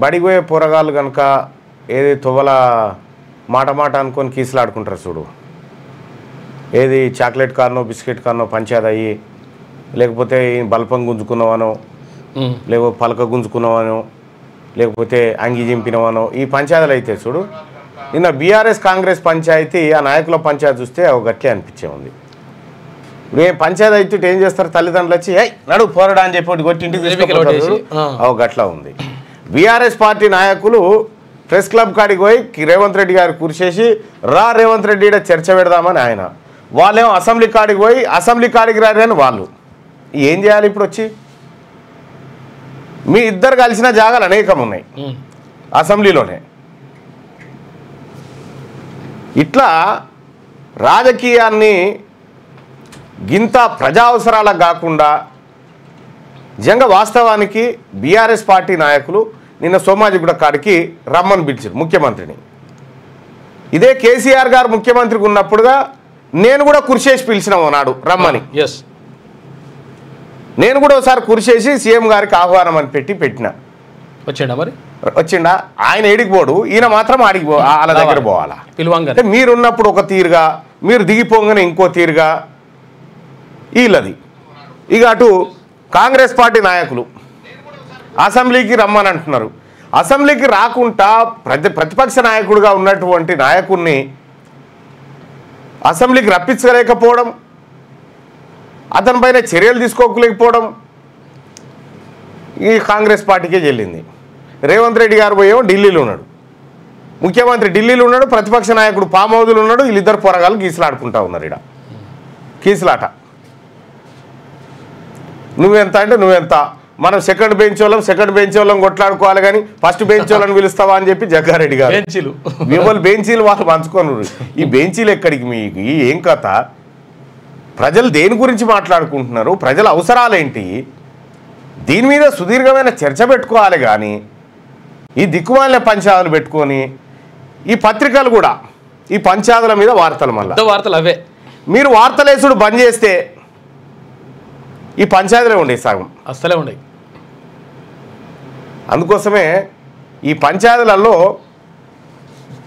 బడిపోయే పోరగాళ్ళు కనుక ఏది తొవ్వల మాట అనుకొని కీసులాడుకుంటారు చూడు, ఏది చాక్లెట్ కార్నో బిస్కెట్ కార్నో పంచాయతీ అయ్యి, లేకపోతే బల్పం గుంజుకున్నావానో, లేకపోతే పలక గుంజుకున్నావానో, లేకపోతే అంగి చింపినవానో, ఈ పంచాయతీలు అయితే చూడు. నిన్న బీఆర్ఎస్ కాంగ్రెస్ పంచాయతీ ఆ నాయకుల పంచాయతీ చూస్తే ఒక గట్లే అనిపించే ఉంది. మేము పంచాయతీ అయితే ఏం చేస్తారు, తల్లిదండ్రులు వచ్చి నడువు పోరాడా అని చెప్పి కొట్టి ఇంటికి తీసుకుంటారు. గట్లా ఉంది. బీఆర్ఎస్ పార్టీ నాయకులు ప్రెస్ క్లబ్ కాడికి పోయి రేవంత్ రెడ్డి గారు కురిసేసి రేవంత్ రెడ్డి చర్చ పెడదామని ఆయన, వాళ్ళేమో అసెంబ్లీ కాడికి పోయి అసెంబ్లీ కాడికి రాని వాళ్ళు. ఏం చేయాలి ఇప్పుడు వచ్చి? మీ ఇద్దరు కలిసిన జాగాలు అనేకం ఉన్నాయి అసెంబ్లీలోనే. ఇట్లా రాజకీయాన్ని గింత ప్రజా అవసరాలకు కాకుండా నిజంగా వాస్తవానికి బీఆర్ఎస్ పార్టీ నాయకులు నిన్న సోమాజిగూడ కాడికి రమ్మని పిలిచారు ముఖ్యమంత్రిని. ఇదే కేసీఆర్ గారు ముఖ్యమంత్రికి ఉన్నప్పుడుగా నేను కూడా కుర్చేసి పిలిచినాము నాడు రమ్మని. నేను కూడా ఒకసారి కుర్చేసి సీఎం గారికి ఆహ్వానం అని పెట్టిన. వచ్చిండా? ఆయన ఏడికి పోడు, ఈయన మాత్రం ఆడికి వాళ్ళ దగ్గర పోవాలా. అంటే మీరున్నప్పుడు ఒక తీరుగా, మీరు దిగిపోగానే ఇంకో తీరుగా వీళ్ళది. ఇక అటు కాంగ్రెస్ పార్టీ నాయకులు అసెంబ్లీకి రమ్మని అంటున్నారు. అసెంబ్లీకి రాకుండా ప్రతిపక్ష నాయకుడిగా ఉన్నటువంటి నాయకుడిని అసెంబ్లీకి రప్పించలేకపోవడం, అతనిపైన చర్యలు తీసుకోలేకపోవడం ఈ కాంగ్రెస్ పార్టీకే చెల్లింది. రేవంత్ రెడ్డి గారు పోయేమో ఢిల్లీలో ఉన్నాడు, ముఖ్యమంత్రి ఢిల్లీలో ఉన్నాడు, ప్రతిపక్ష నాయకుడు ఫామ్ హౌస్లో ఉన్నాడు. వీళ్ళిద్దరు పోరగాళ్ళు గీసులాడుకుంటా ఉన్నారు. ఇక్కడ కీసులాట. నువ్వెంత అంటే నువ్వెంత, మనం సెకండ్ బెంచ్ వాళ్ళం కొట్లాడుకోవాలి కానీ ఫస్ట్ బెంచ్ వాళ్ళని పిలుస్తావా అని చెప్పి జగ్గారెడ్డి గారు మిమ్మల్ని బెంచీలు వాళ్ళు పంచుకోను. ఈ బెంచీలు ఎక్కడికి మీకు? ఏం కథ? ప్రజలు దేని గురించి మాట్లాడుకుంటున్నారు? ప్రజల అవసరాలేంటి? దీని మీద సుదీర్ఘమైన చర్చ పెట్టుకోవాలి. కానీ ఈ దిక్కుమాలిన పంచాయతీలు పెట్టుకొని ఈ పత్రికలు కూడా ఈ పంచాయతీల మీద వార్తలు, మళ్ళీ వార్తలు అవే. మీరు వార్తలేసుడు బంద్ చేస్తే ఈ పంచాయతీలే ఉండే సగం అస్సలే ఉండే. అందుకోసమే ఈ పంచాయతీలలో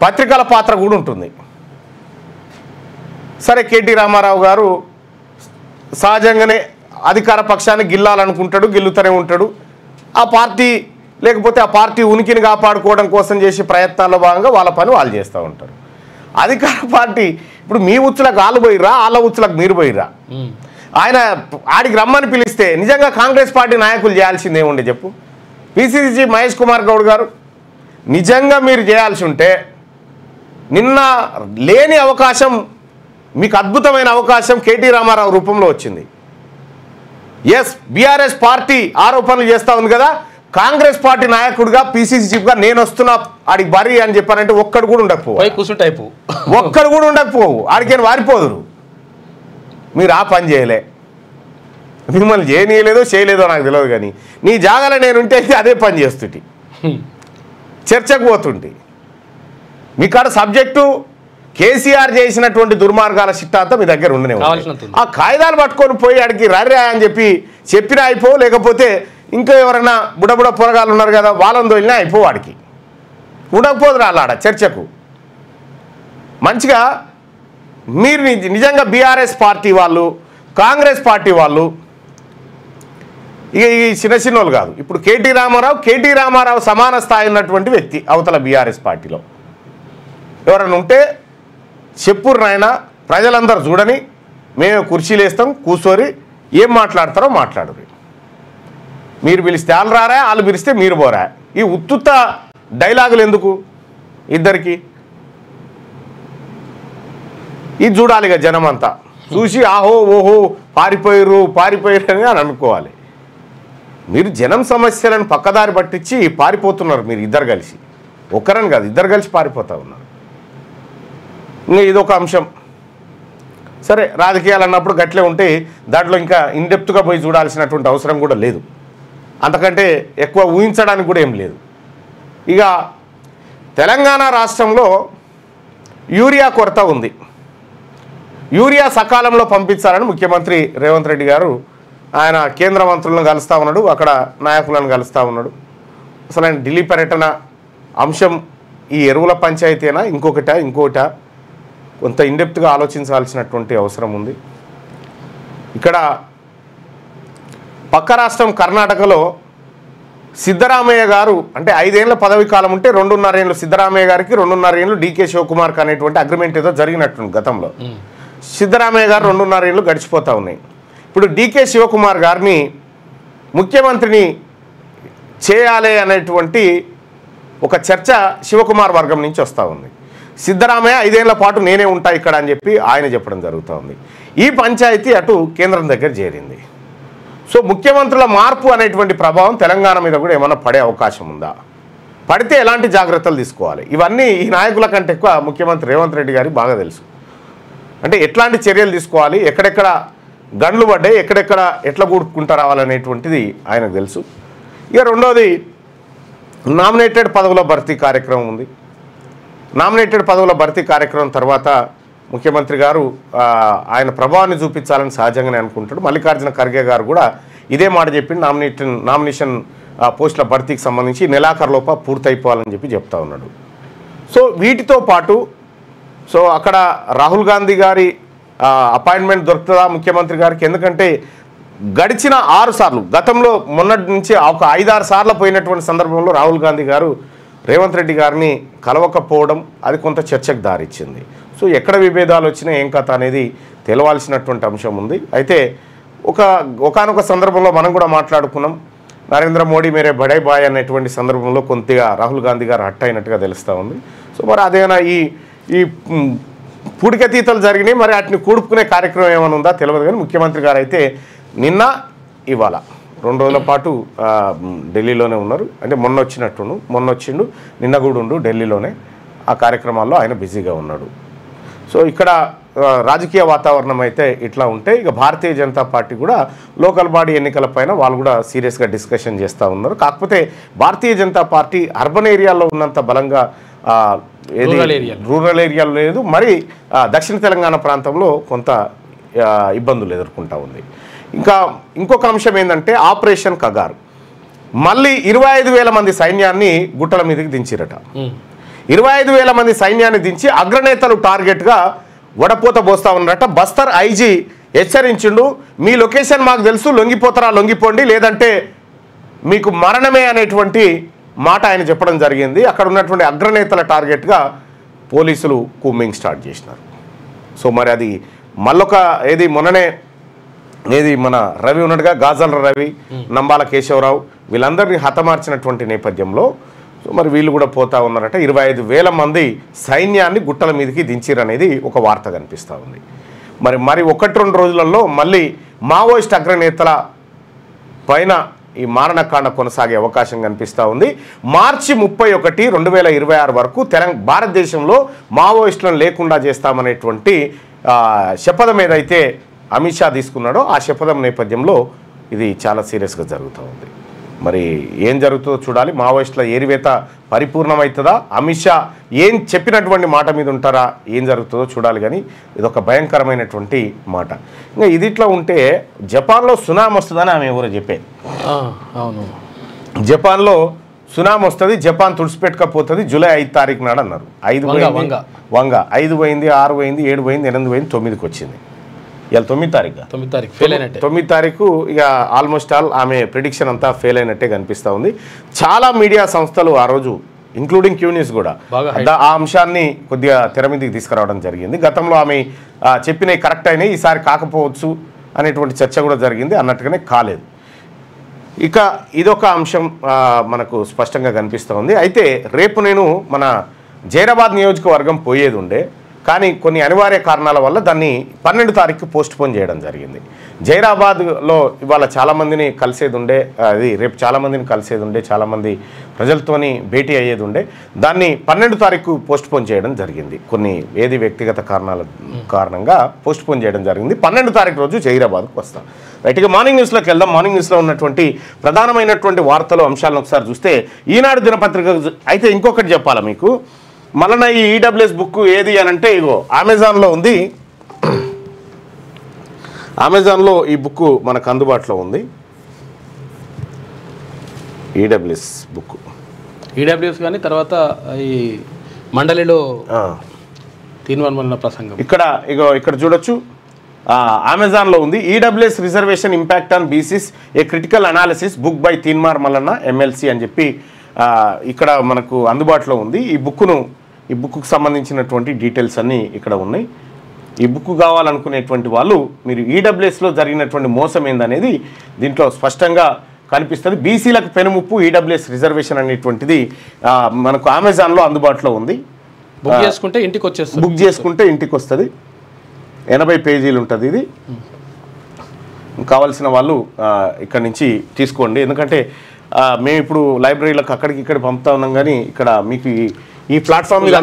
పత్రికల పాత్ర కూడా ఉంటుంది. సరే, కేటీ రామారావు గారు సహజంగానే అధికార పక్షాన్ని గిల్లాలనుకుంటాడు, గిల్లుతూనే ఉంటాడు. ఆ పార్టీ లేకపోతే ఆ పార్టీ ఉనికిని కాపాడుకోవడం కోసం చేసే ప్రయత్నాల్లో భాగంగా వాళ్ళ పని వాళ్ళు చేస్తూ ఉంటారు. అధికార పార్టీ ఇప్పుడు మీ ఉచ్చులకు వాళ్ళు పోయిర్రా, వాళ్ళ ఉచ్చులకు మీరు పోయిర్రా? ఆయన ఆడికి రమ్మని పిలిస్తే నిజంగా కాంగ్రెస్ పార్టీ నాయకులు చేయాల్సింది ఏముండే చెప్పు? పిసిసి మహేష్ కుమార్ గౌడ్ గారు నిజంగా మీరు చేయాల్సి ఉంటే నిన్న లేని అవకాశం, మీకు అద్భుతమైన అవకాశం కేటీ రామారావు రూపంలో వచ్చింది. ఎస్, బీఆర్ఎస్ పార్టీ ఆరోపణలు చేస్తూ ఉంది కదా, కాంగ్రెస్ పార్టీ నాయకుడిగా పిసిసి చీఫ్గా నేను వస్తున్నా ఆడికి బరి అని చెప్పారంటే ఒక్కడు కూడా ఉండకపోవు, ఒక్కడు కూడా ఉండకపోవు, ఆడికేం వారిపోదురు. మీరు ఆ పని చేయలే, మిమ్మల్ని చేయలేదో నాకు తెలియదు. కానీ నీ జాగాలో నేను ఉంటే అదే పని చేస్తుంటే, చర్చకు పోతుంటే. మీ కాడ సబ్జెక్టు కేసీఆర్ చేసినటువంటి దుర్మార్గాల చిట్టాంతా మీ దగ్గర ఉండనే ఉంది. ఆ కాగితాలు పట్టుకొని పోయి ఆడికి రర్రా అని చెప్పినా అయిపో, లేకపోతే ఇంకా ఎవరైనా బుడబుడ పొరగాలు ఉన్నారు కదా వాళ్ళని తోలినా అయిపో, వాడికి ఉండకపోదు రాలాడ చర్చకు. మంచిగా మీరు నిజంగా బీఆర్ఎస్ పార్టీ వాళ్ళు, కాంగ్రెస్ పార్టీ వాళ్ళు ఇక ఈ చిన్న వాళ్ళు కాదు. ఇప్పుడు కేటీ రామారావు సమాన స్థాయి ఉన్నటువంటి వ్యక్తి అవతల బీఆర్ఎస్ పార్టీలో ఎవరైనా ఉంటే చెప్పురు నాయన, ప్రజలందరూ చూడని మేము కుర్చీలు వేస్తాం, కూర్చోరి ఏం మాట్లాడతారో మాట్లాడరు. మీరు పిలిస్తే వాళ్ళు రారా, వాళ్ళు పిలిస్తే మీరు పోరా. ఈ ఉత్తుత్త డైలాగులు ఎందుకు ఇద్దరికి? ఇది చూడాలి ఇక జనం అంతా చూసి ఆహో ఓహో పారిపోయారు అని అనుకోవాలి. మీరు జనం సమస్యలను పక్కదారి పట్టించి పారిపోతున్నారు. మీరు ఇద్దరు కలిసి, ఒక్కరని కాదు ఇద్దరు కలిసి పారిపోతూ ఉన్నారు. ఇంకా ఇదొక అంశం. సరే, రాజకీయాలు అన్నప్పుడు గట్లే ఉంటే దాంట్లో ఇంకా ఇన్డెప్త్గా పోయి చూడాల్సినటువంటి అవసరం కూడా లేదు, అంతకంటే ఎక్కువ ఊహించడానికి కూడా ఏం లేదు. ఇక తెలంగాణ రాష్ట్రంలో యూరియా కొరత ఉంది. యూరియా సకాలంలో పంపించాలని ముఖ్యమంత్రి రేవంత్ రెడ్డి గారు ఆయన కేంద్ర మంత్రులను కలుస్తూ ఉన్నాడు, అక్కడ నాయకులను కలుస్తూ ఉన్నాడు. అసలు ఆయన ఢిల్లీ పర్యటన అంశం ఈ ఎరువుల పంచాయతీనా ఇంకొకట కొంత ఇన్డెప్త్గా ఆలోచించాల్సినటువంటి అవసరం ఉంది. ఇక్కడ పక్క రాష్ట్రం కర్ణాటకలో సిద్ధరామయ్య గారు అంటే 5 ఏళ్ల పదవి కాలం ఉంటే 2.5 ఏళ్ళు సిద్ధరామయ్య గారికి, 2.5 ఏళ్ళు డీకే శివకుమార్కి అనేటువంటి అగ్రిమెంట్ ఏదో జరిగినట్టుంది గతంలో. సిద్ధరామయ్య గారు 2.5 ఏళ్ళు గడిచిపోతూ ఉన్నాయి. ఇప్పుడు డీకే శివకుమార్ గారిని ముఖ్యమంత్రిని చేయాలి అనేటువంటి ఒక చర్చ శివకుమార్ వర్గం నుంచి వస్తూ ఉంది. సిద్ధరామయ్య 5 ఏళ్ల పాటు నేనే ఉంటా ఇక్కడ అని చెప్పి ఆయన చెప్పడం జరుగుతూ ఉంది. ఈ పంచాయతీ అటు కేంద్రం దగ్గర చేరింది. సో ముఖ్యమంత్రుల మార్పు అనేటువంటి ప్రభావం తెలంగాణ మీద కూడా ఏమైనా పడే అవకాశం ఉందా, పడితే ఎలాంటి జాగ్రత్తలు తీసుకోవాలి, ఇవన్నీ ఈ నాయకుల కంటే ఎక్కువ ముఖ్యమంత్రి రేవంత్ రెడ్డి గారికి బాగా తెలుసు. అంటే ఎట్లాంటి చర్యలు తీసుకోవాలి, ఎక్కడెక్కడ గండ్లు పడ్డాయి, ఎక్కడెక్కడ ఎట్లా కూడుకుంటూ రావాలనేటువంటిది ఆయనకు తెలుసు. ఇక రెండోది నామినేటెడ్ పదవుల భర్తీ కార్యక్రమం ఉంది. నామినేటెడ్ పదవుల భర్తీ కార్యక్రమం తర్వాత ముఖ్యమంత్రి గారు ఆయన ప్రభావాన్ని చూపించాలని సహజంగానే అనుకుంటాడు. మల్లికార్జున ఖర్గే గారు కూడా ఇదే మాట చెప్పి నామినేషన్ పోస్టుల భర్తీకి సంబంధించి నెలాఖరులోప పూర్తయిపోవాలని చెప్పి చెప్తా ఉన్నాడు. సో వీటితో పాటు సో అక్కడ రాహుల్ గాంధీ గారి అపాయింట్మెంట్ దొరుకుతుందా ముఖ్యమంత్రి గారికి? ఎందుకంటే గడిచిన 6 సార్లు గతంలో మొన్నటి నుంచి ఒక 5-6 సార్లు పోయినటువంటి సందర్భంలో రాహుల్ గాంధీ గారు రేవంత్ రెడ్డి గారిని కలవకపోవడం అది కొంత చర్చకు దారిచ్చింది. సో ఎక్కడ విభేదాలు వచ్చినా ఏం కథ అనేది తెలవాల్సినటువంటి అంశం ఉంది. అయితే ఒకానొక సందర్భంలో మనం కూడా మాట్లాడుకున్నాం, నరేంద్ర మోడీ మేరే బడే బాయ్ అనేటువంటి సందర్భంలో కొద్దిగా రాహుల్ గాంధీ గారు హట్ అయినట్టుగా తెలుస్తూ ఉంది. సో మరి అదేనా ఈ పూడికతీతలు జరిగినాయి, మరి వాటిని కూడుకునే కార్యక్రమం ఏమైనా ఉందా తెలియదు. కానీ ముఖ్యమంత్రి గారు అయితే నిన్న ఇవాళ 2 రోజుల పాటు ఢిల్లీలోనే ఉన్నారు. అంటే మొన్న వచ్చిండు, నిన్న కూడా ఉండు ఢిల్లీలోనే. ఆ కార్యక్రమాల్లో ఆయన బిజీగా ఉన్నాడు. సో ఇక్కడ రాజకీయ వాతావరణం అయితే ఇట్లా ఉంటే ఇక భారతీయ జనతా పార్టీ కూడా లోకల్ బాడీ ఎన్నికలపైన వాళ్ళు కూడా సీరియస్గా డిస్కషన్ చేస్తూ ఉన్నారు. కాకపోతే భారతీయ జనతా పార్టీ అర్బన్ ఏరియాలో ఉన్నంత బలంగా రూరల్ ఏరియాలో లేదు. మరి దక్షిణ తెలంగాణ ప్రాంతంలో కొంత ఇబ్బందులు ఎదుర్కొంటూ ఉంది. ఇంకొక అంశం ఏంటంటే ఆపరేషన్ కగార్ మళ్ళీ 25,000 మంది సైన్యాన్ని గుట్టల మీదకి దించిరట. 25,000 మంది సైన్యాన్ని దించి అగ్రనేతలు టార్గెట్గా వడపోత పోస్తా ఉన్నారట. బస్తర్ ఐజీ హెచ్చరించిండు, మీ లొకేషన్ మాకు తెలుసు, లొంగిపోతారా లొంగిపోండి, లేదంటే మీకు మరణమే అనేటువంటి మాట ఆయన చెప్పడం జరిగింది. అక్కడ ఉన్నటువంటి అగ్రనేతల టార్గెట్గా పోలీసులు కూంబింగ్ స్టార్ట్ చేసినారు. సో మరి అది మళ్ళొక మొన్ననే మన రవి ఉన్నట్టుగా గాజల రవి, నంబాల కేశవరావు వీళ్ళందరినీ హతమార్చినటువంటి నేపథ్యంలో సో మరి వీళ్ళు కూడా పోతా ఉన్నారట. 25,000 మంది సైన్యాన్ని గుట్టల మీదకి దించిరనేది ఒక వార్త కనిపిస్తూ ఉంది. మరి 1-2 రోజులలో మళ్ళీ మావోయిస్ట్ అగ్రనేతల పైన ఈ మారణకాండ కొనసాగే అవకాశం కనిపిస్తూ ఉంది. మార్చి 31, 2026 వరకు భారతదేశంలో మావోయిస్టులను లేకుండా చేస్తామనేటువంటి శపథం ఏదైతే అమిత్ షా తీసుకున్నాడో ఆ శపథం నేపథ్యంలో ఇది చాలా సీరియస్గా జరుగుతూ ఉంది. మరి ఏం జరుగుతుందో చూడాలి. మావోయిస్టుల ఏరివేత పరిపూర్ణమవుతుందా, అమిత్ షా ఏం చెప్పినటువంటి మాట మీద ఉంటారా, ఏం జరుగుతుందో చూడాలి. కానీ ఇదొక భయంకరమైనటువంటి మాట. ఇంకా ఇది ఇట్లా ఉంటే జపాన్లో సునామీ వస్తుందని ఆమె ఎవరో చెప్పే. అవును, జపాన్లో సునామీ వస్తుంది, జపాన్ తుడిచిపెట్టకపోతుంది జూలై 5 తారీఖు నాడు అన్నారు. 5 పోయింది, 5 పోయింది, 6 పోయింది, 7 పోయింది, 8 పోయింది, 9కి వచ్చింది. ఇవాళ 9 తారీఖు 9 తారీఖు ఇక ఆల్మోస్ట్ ఆల్ ఆమె ప్రిడిక్షన్ అంతా ఫెయిల్ అయినట్టే కనిపిస్తూ ఉంది. చాలా మీడియా సంస్థలు ఆ రోజు ఇంక్లూడింగ్ క్యూ న్యూస్ కూడా ఆ అంశాన్ని కొద్దిగా తెర మీదకి తీసుకురావడం జరిగింది. గతంలో ఆమె చెప్పినవి కరెక్ట్ అయినాయి, ఈసారి కాకపోవచ్చు అనేటువంటి చర్చ కూడా జరిగింది, అన్నట్టుగానే కాలేదు. ఇక ఇదొక అంశం మనకు స్పష్టంగా కనిపిస్తూ ఉంది. అయితే రేపు నేను మన జైరాబాద్ నియోజకవర్గం పోయేది ఉండే, కానీ కొన్ని అనివార్య కారణాల వల్ల దాన్ని 12 తారీఖు పోస్ట్పోన్ చేయడం జరిగింది. జైరాబాద్లో ఇవాళ చాలామందిని కలిసేది ఉండే, అది రేపు చాలామందిని కలిసేది ఉండే, చాలామంది ప్రజలతోని భేటీ అయ్యేది ఉండే, దాన్ని 12 తారీఖు పోస్ట్పోన్ చేయడం జరిగింది. కొన్ని వ్యక్తిగత కారణంగా పోస్ట్పోన్ చేయడం జరిగింది. 12 తారీఖు రోజు జైరాబాద్కు వస్తాం. రైట్గా మార్నింగ్ న్యూస్లోకి వెళ్దాం. మార్నింగ్ న్యూస్లో ఉన్నటువంటి ప్రధానమైనటువంటి వార్తలు అంశాలను ఒకసారి చూస్తే ఈనాడు దినపత్రిక అయితే ఇంకొకటి చెప్పాలా మీకు, మళ్ళీ ఈ ఈడబ్ల్యూఎస్ బుక్ ఏది అని అంటే ఇగో అమెజాన్లో ఉంది. అమెజాన్లో ఈ బుక్ మనకు అందుబాటులో ఉంది, ఈడబ్ల్యూఎస్ బుక్. ఈడబ్ల్యూఎస్ కానీ తర్వాత ఈ మండలిలో తీర్మానం ప్రసంగం ఇక్కడ చూడొచ్చు. అమెజాన్లో ఉంది. EWS reservation impact on BCs a critical analysis book by Teenmaar Mallanna MLC అని చెప్పి ఇక్కడ మనకు అందుబాటులో ఉంది. ఈ బుక్కు సంబంధించినటువంటి డీటెయిల్స్ అన్నీ ఇక్కడ ఉన్నాయి. ఈ బుక్ కావాలనుకునేటువంటి వాళ్ళు మీరు ఈడబ్ల్యూఎస్లో జరిగినటువంటి మోసం ఏందనేది దీంట్లో స్పష్టంగా కనిపిస్తుంది. బీసీలకు పెనుముప్పు ఈడబ్ల్యూఎస్ రిజర్వేషన్ అనేటువంటిది మనకు అమెజాన్లో అందుబాటులో ఉంది. బుక్ చేసుకుంటే ఇంటికి వస్తుంది. 80 పేజీలు ఉంటుంది. ఇది కావాల్సిన వాళ్ళు ఇక్కడ నుంచి తీసుకోండి. ఎందుకంటే మేము ఇప్పుడు లైబ్రరీలకు అక్కడికి ఇక్కడ పంపుతా ఉన్నాం, కానీ ఇక్కడ మీకు ఈ ప్లాట్ఫామ్ మీద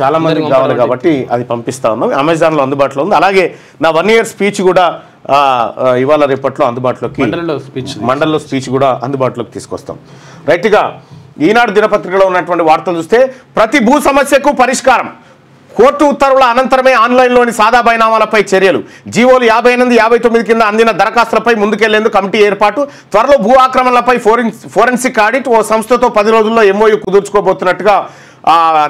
చాలా మంది కావాలి కాబట్టి అది పంపిస్తా ఉన్నాం. అమెజాన్లో అందుబాటులో ఉంది. అలాగే నా 1 year స్పీచ్ కూడా ఇవాళ రేపట్లో అందుబాటులోకి మండల్లో స్పీచ్ కూడా అందుబాటులోకి తీసుకొస్తాం. రైట్గా ఈనాడు దినపత్రికలో ఉన్నటువంటి వార్తలు చూస్తే ప్రతి భూ సమస్యకు పరిష్కారం, కోర్టు ఉత్తర్వుల అనంతరమే ఆన్లైన్లోని సాదా బైనామాలపై చర్యలు, జీవోలు 58, 59 కింద అందిన దరఖాస్తులపై ముందుకెళ్లేందుకు కమిటీ ఏర్పాటు, త్వరలో భూ ఆక్రమణలపై ఫోరెన్సిక్ ఆడిట్, ఓ సంస్థతో 10 రోజుల్లో MOU కుదుర్చుకోబోతున్నట్టుగా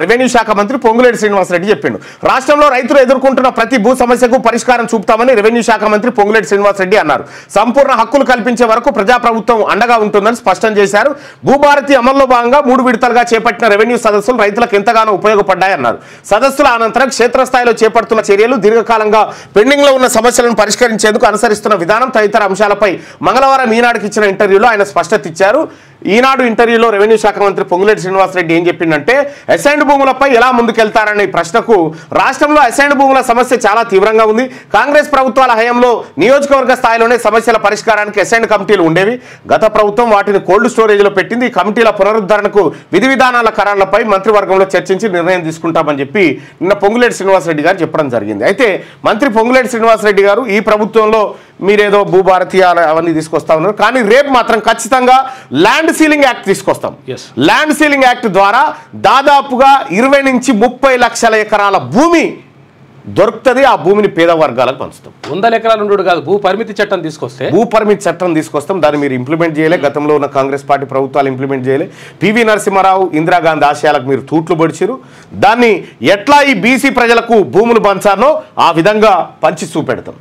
రెవెన్యూ శాఖ మంత్రి పొంగులేటి శ్రీనివాసరెడ్డి చెప్పిండు. రాష్ట్రంలో రైతులు ఎదుర్కొంటున్న ప్రతి భూ సమస్యకు పరిష్కారం చూపుతామని రెవెన్యూ శాఖ మంత్రి పొంగులేటి శ్రీనివాసరెడ్డి అన్నారు. సంపూర్ణ హక్కులు కల్పించే వరకు ప్రజాప్రభుత్వం అండగా ఉంటుందని స్పష్టం చేశారు. భూభారతి అమల్లో భాగంగా 3 విడతలుగా చేపట్టిన రెవెన్యూ సదస్సులు రైతులకు ఎంతగానో ఉపయోగపడ్డాయన్నారు. సదస్సుల అనంతరం క్షేత్రస్థాయిలో చేపడుతున్న చర్యలు, దీర్ఘకాలంగా పెండింగ్ లో ఉన్న సమస్యలను పరిష్కరించేందుకు అనుసరిస్తున్న విధానం తదితర అంశాలపై మంగళవారం ఈనాడుకి ఇచ్చిన ఇంటర్వ్యూలో ఆయన స్పష్టత ఇచ్చారు. ఈనాడు ఇంటర్వ్యూలో రెవెన్యూ శాఖ మంత్రి పొంగులేటి శ్రీనివాసరెడ్డి ఏం చెప్పిందంటే, అసైన్డ్ భూములపై ఎలా ముందుకెళ్తారనే ప్రశ్నకు రాష్ట్రంలో అసైన్డ్ భూముల సమస్య చాలా తీవ్రంగా ఉంది. కాంగ్రెస్ ప్రభుత్వాల హయాంలో నియోజకవర్గ స్థాయిలోనే సమస్యల పరిష్కారానికి అసైన్డ్ కమిటీలు ఉండేవి. గత ప్రభుత్వం వాటిని కోల్డ్ స్టోరేజ్లో పెట్టింది. ఈ కమిటీల పునరుద్ధరణకు విధి విధానాల ఖరారులపై మంత్రివర్గంలో చర్చించి నిర్ణయం తీసుకుంటామని చెప్పి నిన్న పొంగులేటి శ్రీనివాసరెడ్డి గారు చెప్పడం జరిగింది. అయితే మంత్రి పొంగులేటి శ్రీనివాసరెడ్డి గారు ఈ ప్రభుత్వంలో మీరేదో భూభారతి అవన్నీ తీసుకొస్తా ఉన్నారు, కానీ రేపు మాత్రం ఖచ్చితంగా ల్యాండ్ సీలింగ్ యాక్ట్ తీసుకొస్తాం. ల్యాండ్ సీలింగ్ యాక్ట్ ద్వారా దాదాపుగా 20 నుంచి 30 లక్షల ఎకరాల భూమి దొరుకుతుంది. ఆ భూమిని పేద వర్గాలకు పంచుతాం. 100 ఎకరాలు ఉండడు కాదు, భూ పరిమితి చట్టం తీసుకొస్తాం. దాన్ని మీరు ఇంప్లిమెంట్ చేయలే. గతంలో ఉన్న కాంగ్రెస్ పార్టీ ప్రభుత్వాలు ఇంప్లిమెంట్ చేయలే. పివి నరసింహారావు, ఇందిరాగాంధీ ఆశయాలకు మీరు తూట్లు పొడిచిరు. దాన్ని ఎట్లా ఈ బీసీ ప్రజలకు భూములు పంచానో ఆ విధంగా పంచి చూపెడతాం.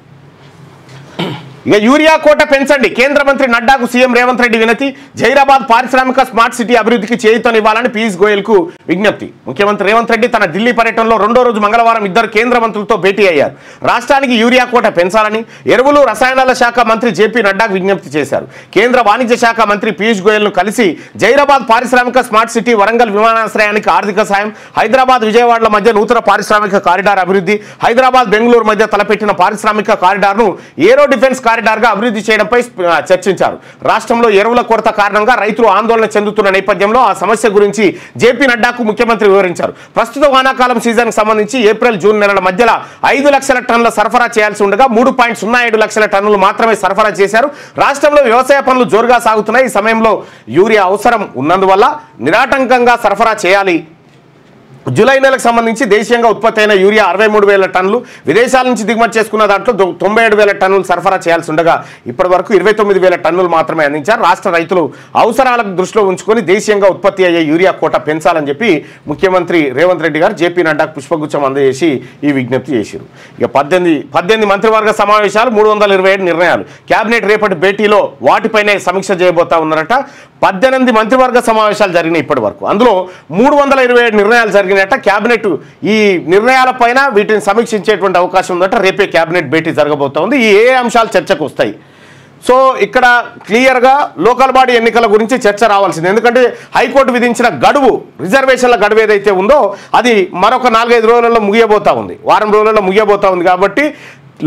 ఇక యూరియా కోట పెంచండి, కేంద్ర మంత్రి నడ్డాకు సీఎం రేవంత్ రెడ్డి వినతి. జైరాబాద్ పారిశ్రామిక స్మార్ట్ సిటీ అభివృద్ధికి చేయూతనివ్వాలని పీయూష్ గోయల్ కు విజ్ఞప్తి. ముఖ్యమంత్రి రేవంత్ రెడ్డి తన ఢిల్లీ పర్యటనలో 2వ రోజు మంగళవారం 2 కేంద్ర మంత్రులతో భేటీ అయ్యారు. రాష్ట్రానికి యూరియా కోట పెంచాలని ఎరువులు రసాయనాల శాఖ మంత్రి జేపీ నడ్డాకు విజ్ఞప్తి చేశారు. కేంద్ర వాణిజ్య శాఖ మంత్రి పీయూష్ గోయల్ ను కలిసి జైరాబాద్ పారిశ్రామిక స్మార్ట్ సిటీ, వరంగల్ విమానాశ్రయానికి ఆర్థిక సాయం, హైదరాబాద్ విజయవాడల మధ్య నూతన పారిశ్రామిక కారిడార్ అభివృద్ధి, హైదరాబాద్ బెంగళూరు మధ్య తలపెట్టిన పారిశ్రామిక కారిడార్ ను ఏరో డిఫెన్స్ కారిడార్ గా అభివృద్ధి చేయడంపై చర్చించారు. రాష్ట్రంలో ఎరువుల కొరత కారణంగా రైతులు ఆందోళన చెందుతున్న నేపథ్యంలో ఆ సమస్య గురించి జేపీ నడ్డాకు ముఖ్యమంత్రి వివరించారు. ప్రస్తుత వానాకాలం సీజన్ కు సంబంధించి ఏప్రిల్, జూన్ నెలల మధ్యలో 5 లక్షల టన్నుల సరఫరా చేయాల్సి ఉండగా 3.07 లక్షల టన్నులు మాత్రమే సరఫరా చేశారు. రాష్ట్రంలో వ్యవసాయ పనులు జోరుగా సాగుతున్నాయి. ఈ సమయంలో యూరియా అవసరం ఉన్నందువల్ల నిరాటంకంగా సరఫరా చేయాలి. జూలై నెలకు సంబంధించి దేశీయంగా ఉత్పత్తి అయిన యూరియా 63,000 టన్నులు, విదేశాల నుంచి దిగుమతి చేసుకున్న దాంట్లో 97,000 టన్నులు సరఫరా చేయాల్సి ఉండగా ఇప్పటి వరకు 29,000 టన్నులు మాత్రమే అందించారు. రాష్ట్ర రైతులు అవసరాలకు దృష్టిలో ఉంచుకొని దేశీయంగా ఉత్పత్తి అయ్యే యూరియా కోట పెంచాలని చెప్పి ముఖ్యమంత్రి రేవంత్ రెడ్డి గారు జేపీ నడ్డాకు పుష్పగుచ్చం అందజేసి ఈ విజ్ఞప్తి చేశారు. ఇక 18 మంత్రివర్గ సమావేశాలు, 327 నిర్ణయాలు. కేబినెట్ రేపటి భేటీలో వాటిపైనే సమీక్ష చేయబోతా ఉన్నారట. 18 మంత్రివర్గ సమావేశాలు జరిగినాయి ఇప్పటి వరకు. అందులో 327 నిర్ణయాలు జరిగినట్ట. కేబినెట్ ఈ నిర్ణయాలపైన వీటిని సమీక్షించేటువంటి అవకాశం ఉందట. రేపే కేబినెట్ భేటీ జరగబోతా ఉంది. ఈ ఏ అంశాలు చర్చకు వస్తాయి? సో ఇక్కడ క్లియర్గా లోకల్ బాడీ ఎన్నికల గురించి చర్చ రావాల్సింది. ఎందుకంటే హైకోర్టు విధించిన గడువు, రిజర్వేషన్ల గడువు ఏదైతే ఉందో అది మరొక 4-5 రోజులలో ముగియబోతా ఉంది, వారం రోజులలో ముగియబోతా ఉంది. కాబట్టి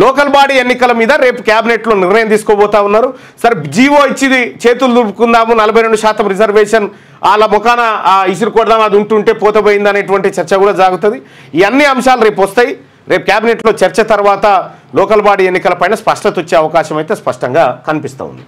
లోకల్ బాడీ ఎన్నికల మీద రేపు క్యాబినెట్లో నిర్ణయం తీసుకోబోతా ఉన్నారు. సరే, జీవో ఇచ్చి చేతులు దులుపుకుందాము, 42% రిజర్వేషన్ వాళ్ళ ముఖాన ఇసురుకొడదాం, అది ఉంటుంటే పోతపోయింది అనేటువంటి చర్చ కూడా సాగుతుంది. ఈ అన్ని అంశాలు రేపు వస్తాయి. రేపు క్యాబినెట్లో చర్చ తర్వాత లోకల్ బాడీ ఎన్నికలపైన స్పష్టత వచ్చే అవకాశం అయితే స్పష్టంగా కనిపిస్తూ ఉంది.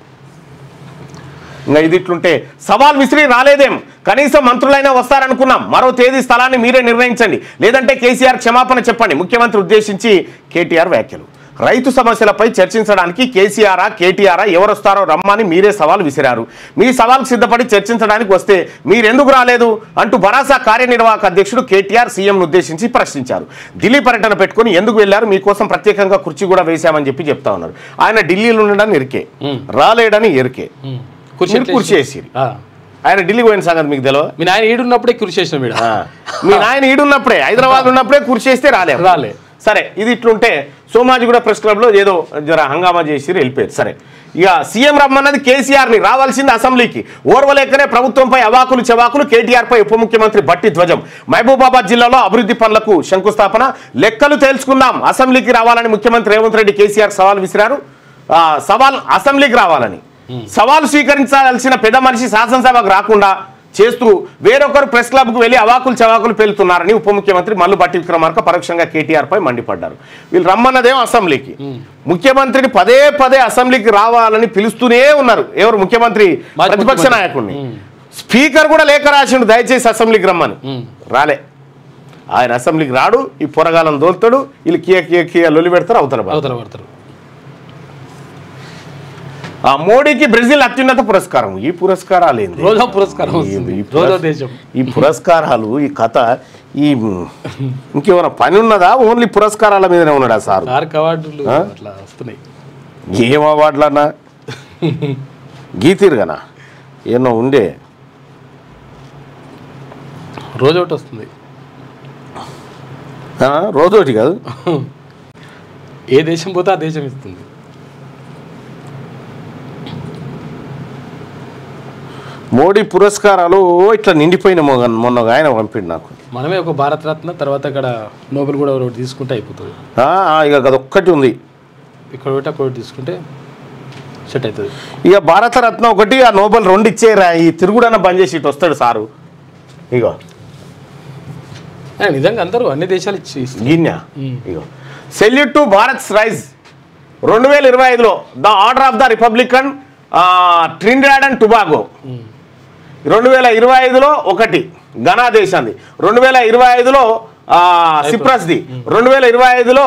ఇంకా ఇది ఇట్లుంటే సవాల్ విసిరి రాలేదేం, కనీసం మంత్రులైనా వస్తారనుకున్నాం, మరో తేదీ స్థలాన్ని మీరే నిర్ణయించండి, లేదంటే కేసీఆర్ క్షమాపణ చెప్పండి. ముఖ్యమంత్రి ఉద్దేశించి కేటీఆర్ వ్యాఖ్యలు. రైతు సమస్యలపై చర్చించడానికి కేసీఆర్ కేటీఆర్ ఎవరొస్తారో రమ్మని మీరే సవాల్ విసిరారు. మీ సవాల్కు సిద్ధపడి చర్చించడానికి వస్తే మీరెందుకు రాలేదు అంటూ భరాసా కార్యనిర్వాహక అధ్యక్షుడు కేటీఆర్ సీఎంను ఉద్దేశించి ప్రశ్నించారు. ఢిల్లీ పర్యటన పెట్టుకుని ఎందుకు వెళ్లారు, మీకోసం ప్రత్యేకంగా కుర్చీ కూడా వేశామని చెప్తా ఉన్నారు. ఆయన ఢిల్లీలో ఉండడానికి ఎరికే, రాలేడని ఎరికే, కుర్చీ వేసి ఆయన ఢిల్లీకి పోయిన సంగతి మీకు తెలియదు. మీ నాయన ఈడున్నప్పుడే కృషి చేసిన మీరు, మీ నాయన ఈడున్నప్పుడే హైదరాబాద్ ఉన్నప్పుడే కృషి చేస్తే రాలే. సరే, ఇది ఇట్లుంటే సోమాజిగూడ ప్రెస్ క్లబ్లో ఏదో జర హంగామా చేసి వెళ్ళిపోయారు. సరే, ఇక సీఎం రమ్మన్నది కేసీఆర్ని, రావాల్సింది అసెంబ్లీకి. ఓర్వలేకనే ప్రభుత్వంపై అవాకులు చెవాకులు, కేటీఆర్పై ఉప ముఖ్యమంత్రి బట్టి ధ్వజం. మహబూబాబాద్ జిల్లాలో అభివృద్ధి పనులకు శంకుస్థాపన, లెక్కలు తేల్చుకుందాం, అసెంబ్లీకి రావాలని ముఖ్యమంత్రి రేవంత్ రెడ్డి కేసీఆర్ సవాల్ విసిరారు. సవాల్ అసెంబ్లీకి రావాలని, సవాల్ స్వీకరించాల్సిన పెద్ద మనిషి శాసనసభకు రాకుండా చేస్తూ వేరొకరు ప్రెస్ క్లబ్కు వెళ్ళి అవాకులు చవాకులు పేలుతున్నారని ఉప ముఖ్యమంత్రి మల్లు భట్టి విక్రమార్క పరోక్షంగా కేటీఆర్ పై మండిపడ్డారు. వీళ్ళు రమ్మన్నదేమో అసెంబ్లీకి, ముఖ్యమంత్రిని పదే పదే అసెంబ్లీకి రావాలని పిలుస్తూనే ఉన్నారు. ఎవరు? ముఖ్యమంత్రి, ప్రతిపక్ష నాయకుడిని. స్పీకర్ కూడా లేఖ రాసిండు, దయచేసి అసెంబ్లీకి రమ్మని. రాలే. ఆయన అసెంబ్లీకి రాడు, ఈ పొరగాలను దోలుతాడు, వీళ్ళు కియా లొల్లి పెడతారు, అవతల. మోడీకి బ్రెజిల్ అత్యున్నత పురస్కారం. ఈ పురస్కారాలు ఏంది? ఈ పురస్కారాలు, ఈ కథ, ఈ ఇంకేమైనా పని ఉన్నదా? ఓన్లీ పురస్కారాల మీదనే ఉన్నాడా సార్? ఏం అవార్డులన్నా గీతీరుగానా ఏమో ఉండే, రోజు వస్తుంది, రోజోటి కాదు, ఏ దేశం పోతే ఆ దేశం ఇస్తుంది. మోడీ పురస్కారాలు ఇట్లా నిండిపోయిన మొన్న ఆయన పంపిండు నాకు. మనమే ఒక భారతరత్న, తర్వాత ఇక్కడ నోబెల్ కూడా ఒకటి తీసుకుంటే అయిపోతుంది. ఇక అదొక్కటి ఉంది, ఇక్కడ ఒకటి అక్కడ తీసుకుంటే సెట్ అవుతుంది. ఇక భారతరత్న ఒకటి, ఆ నోబెల్ 2 ఇచ్చేరా. ఈ తిరుగుడన్న బంద్ చేసి ఇటు వస్తాడు సారు. ఇగో నిజంగా అందరూ అన్ని దేశాలు ఇచ్చి గిన్యా. ఇగో సెల్యూట్ టు భారత్ రైజ్ 2025లో the order of the republican Trinidad and Tobago. 2025లో ఒకటి ఘనా దేశాన్ని, 2025లో సిప్రస్ది, 2025లో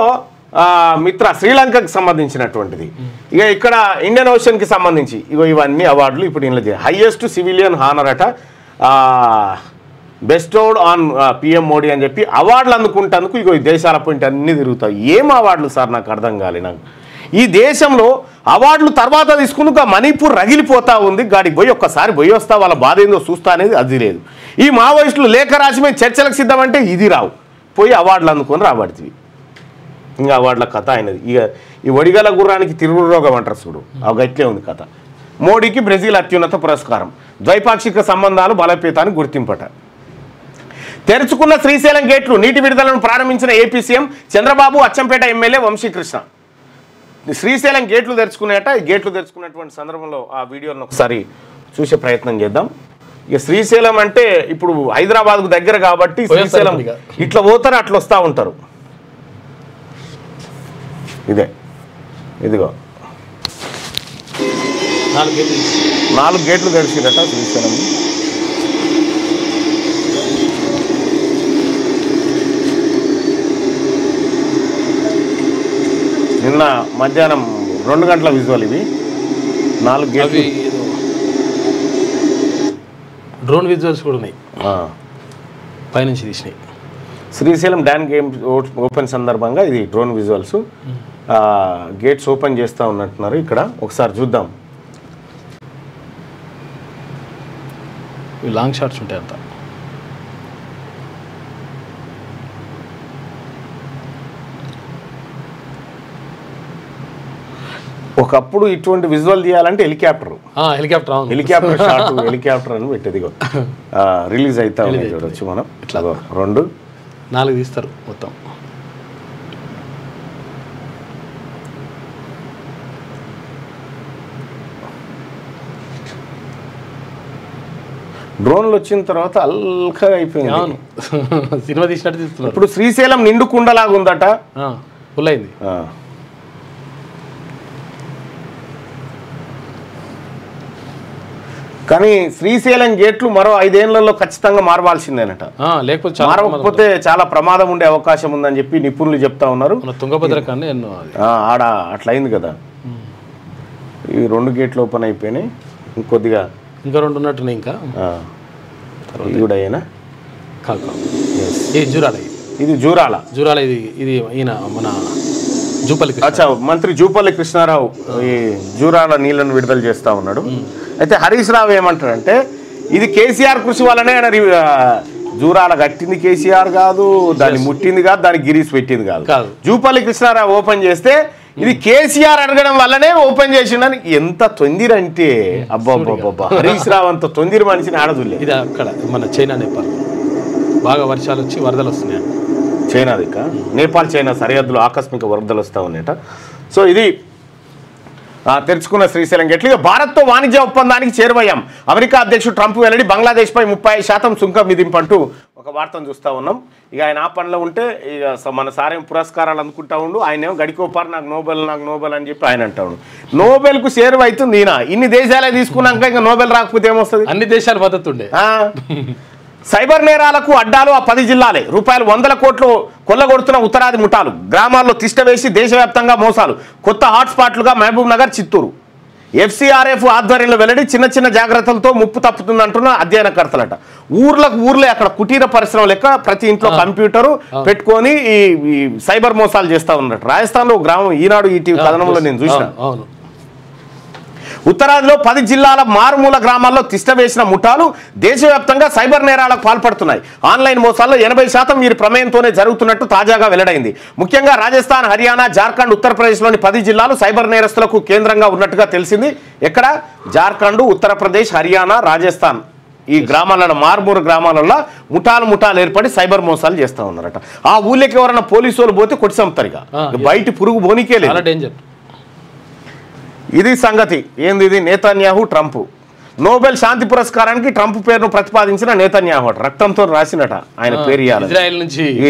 మిత్ర శ్రీలంకకి సంబంధించినటువంటిది. ఇక ఇక్కడ ఇండియన్ ఓషన్కి సంబంధించి ఇవన్నీ అవార్డులు ఇప్పుడు ఇంట్లో హైయెస్ట్ సివిలియన్ హానర్ అట, బెస్టోడ్ ఆన్ పిఎం మోడీ అని చెప్పి అవార్డులు అందుకుంటేందుకు ఇగో ఈ దేశాల పాయింట్ అన్నీ తిరుగుతాయి. ఏం అవార్డులు సార్? నాకు అర్థం కాలే. నాకు ఈ దేశంలో అవార్డులు తర్వాత తీసుకుని మణిపూర్ రగిలిపోతా ఉంది. గాడికి పోయి ఒక్కసారి పోయి వస్తా, వాళ్ళ బాధ ఏందో చూస్తా అనేది అది లేదు. ఈ మావోయిస్టులు లేఖ రాసి మేము చర్చలకు సిద్ధమంటే ఇది రావు, పోయి అవార్డులు అందుకొని రాబడుతుంది. ఇంకా అవార్డుల కథ అయినది. ఇక ఈ ఒడిగల గుర్రానికి తిరుగు రోగం అంటారు చూడు, గట్లే ఉంది కథ. మోడీకి బ్రెజిల్ అత్యున్నత పురస్కారం, ద్వైపాక్షిక సంబంధాలు బలోపేతానికి గుర్తింపట. తెరుచుకున్న శ్రీశైలం గేట్లు, నీటి విడుదలను ప్రారంభించిన AP CM Chandrababu, Achampet MLA Vamsi Krishna. Srisailam గేట్లు తెరుచుకునేట. ఈ గేట్లు తెరుచుకున్నటువంటి సందర్భంలో ఆ వీడియోలను ఒకసారి చూసే ప్రయత్నం చేద్దాం. ఇక శ్రీశైలం అంటే ఇప్పుడు హైదరాబాద్కు దగ్గర కాబట్టి శ్రీశైలం ఇట్లా పోతారు, అట్లా వస్తూ ఉంటారు. ఇదిగో 4 గేట్లు తెరిచిరట శ్రీశైలం. నిన్న మధ్యాహ్నం 2 గంటల విజువల్ ఇవి. 4 గేట్లు, డ్రోన్ విజువల్స్ కూడా ఉన్నాయి, పైనుంచి తీసినాయి. శ్రీశైలం డ్యామ్ గేమ్ ఓపెన్ సందర్భంగా ఇది డ్రోన్ విజువల్స్. గేట్స్ ఓపెన్ చేస్తూ ఉన్నట్టున్నారు. ఇక్కడ ఒకసారి చూద్దాం. లాంగ్ షాట్స్ ఉంటాయి అంతా. ఒకప్పుడు ఇటువంటి విజువల్ తీయాలంటే హెలికాప్టర్ షాట్, హెలికాప్టర్ అని పెట్టేది. రిలీజ్ అవుతా ఉన్నాయి చూడొచ్చు మనం. ఇట్లా 2 4 తీస్తారు మొత్తం. డ్రోన్లు వచ్చిన తర్వాత అల్కగా అయిపోయింది. సినిమా తీసినట్టు తీస్తున్నారు. ఇప్పుడు శ్రీశైలం నిండు కుండలాగా ఉందట, ఫుల్ అయింది. కానీ శ్రీశైలం గేట్లు మరో 5 ఏళ్లలో ఖచ్చితంగా మారవాల్సిందేనట. మారకపోతే చాలా ప్రమాదం ఉండే అవకాశం ఉందని చెప్పి నిపుణులు చెప్తా ఉన్నారు. తుంగభద్ర కానీ ఆడ అట్లా అయింది కదా. ఈ 2 గేట్లు ఓపెన్ అయిపోయినాయి, ఇంకొద్దిగా ఇంకా 2 ఉన్నట్టున్నాయి. ఇంకా ఈవిడైనా ఇది జూరాల ఇది ఈయన మన జూపల్లి. అచ్చా, మంత్రి జూపల్లి కృష్ణారావు ఈ జూరాల నీళ్లను విడుదల చేస్తా ఉన్నాడు. అయితే హరీష్ రావు ఏమంటాడంటే ఇది కేసీఆర్ కృషి వల్లనే జూరాల కట్టింది కేసీఆర్ కాదు, దాన్ని ముట్టింది కాదు, దానికి గిరీస్ పెట్టింది కాదు. జూపల్లి కృష్ణారావు ఓపెన్ చేస్తే ఇది కేసీఆర్ అడగడం వల్లనే ఓపెన్ చేసిండని. ఎంత తొందిరంటే అబ్బాబ్బా, హరీష్ రావు అంత తొందిరి మనిషిని ఆడదులే. ఇది అక్కడ మన చైనా నేపాల్ బాగా వర్షాలు వచ్చి వరదలు వస్తున్నాయి. చైనాది నేపాల్ చైనా సరిహద్దులో ఆకస్మిక వరదలు వస్తూ ఉన్నాయట. సో ఇది తెరుచుకున్న శ్రీశైలం గేట్లు. భారత్తో వాణిజ్య ఒప్పందానికి చేరువయ్యాం, అమెరికా అధ్యక్షుడు ట్రంప్ వెల్లడి, బంగ్లాదేశ్పై 35% సుంకం విధింపంటూ ఒక వార్తను చూస్తూ ఉన్నాం. ఇక ఆయన ఆ పనిలో ఉంటే ఇక మన సారేం పురస్కారాలు అందుకుంటా ఉండు, ఆయన ఏమో గడికోపారు నాకు నోబెల్ అని చెప్పి ఆయన అంటా ఉండు. నోబెల్కు చేరువ అవుతుంది ఈయన. ఇన్ని దేశాలే తీసుకున్నాక ఇంకా నోబెల్ రాకపోతే ఏమొస్తుంది? అన్ని దేశాలు మద్దతు ఉండే. సైబర్ నేరాలకు అడ్డాలు ఆ 10 జిల్లాలే. రూపాయలు 100 కోట్లు కొల్లగొడుతున్న ఉత్తరాది ముఠాలు, గ్రామాల్లో తిష్టవేసి దేశవ్యాప్తంగా మోసాలు. కొత్త హాట్స్పాట్లుగా మహబూబ్ నగర్, చిత్తూరు. FCRF ఆధ్వర్యంలో వెల్లడి, చిన్న చిన్న జాగ్రత్తలతో ముప్పు తప్పుతుందంటున్న అధ్యయనకర్తలట. ఊర్లే అక్కడ కుటీర పరిశ్రమ లెక్క ప్రతి ఇంట్లో కంప్యూటరు పెట్టుకొని ఈ సైబర్ మోసాలు చేస్తా ఉన్నట్టు. రాజస్థాన్లో గ్రామం ఈనాడు ఈటీవీ కథనంలో నేను చూసిన. ఉత్తరాదిలో 10 జిల్లాల మారుమూల గ్రామాల్లో తిష్టవేసిన ముఠాలు దేశవ్యాప్తంగా సైబర్ నేరాలకు పాల్పడుతున్నాయి. ఆన్లైన్ మోసాల్లో 80% వీరి ప్రమేయంతోనే జరుగుతున్నట్టు తాజాగా వెల్లడైంది. ముఖ్యంగా రాజస్థాన్, హర్యానా, జార్ఖండ్, ఉత్తరప్రదేశ్లోని 10 జిల్లాలు సైబర్ నేరస్తులకు కేంద్రంగా ఉన్నట్టుగా తెలిసింది. ఎక్కడ? జార్ఖండ్, ఉత్తరప్రదేశ్, హర్యానా, రాజస్థాన్ ఈ గ్రామాలలో మారుమూల గ్రామాలలో ముఠాలు ఏర్పడి సైబర్ మోసాలు చేస్తూ ఉన్నారట. ఆ ఊళ్ళకి ఎవరైనా పోలీసు వాళ్ళు పోతే కొట్టి చంపుతారుగా, బయట పురుగు బోనికే లేదు. ఇది సంగతి. ఏంది ఇది? నేతన్యాహు ట్రంప్ నోబెల్ శాంతి పురస్కారానికి ట్రంప్ పేరును ప్రతిపాదించిన నేతన్యాహు రక్తంతో రాసినట ఆయన పేరు ఇవ్వాలి.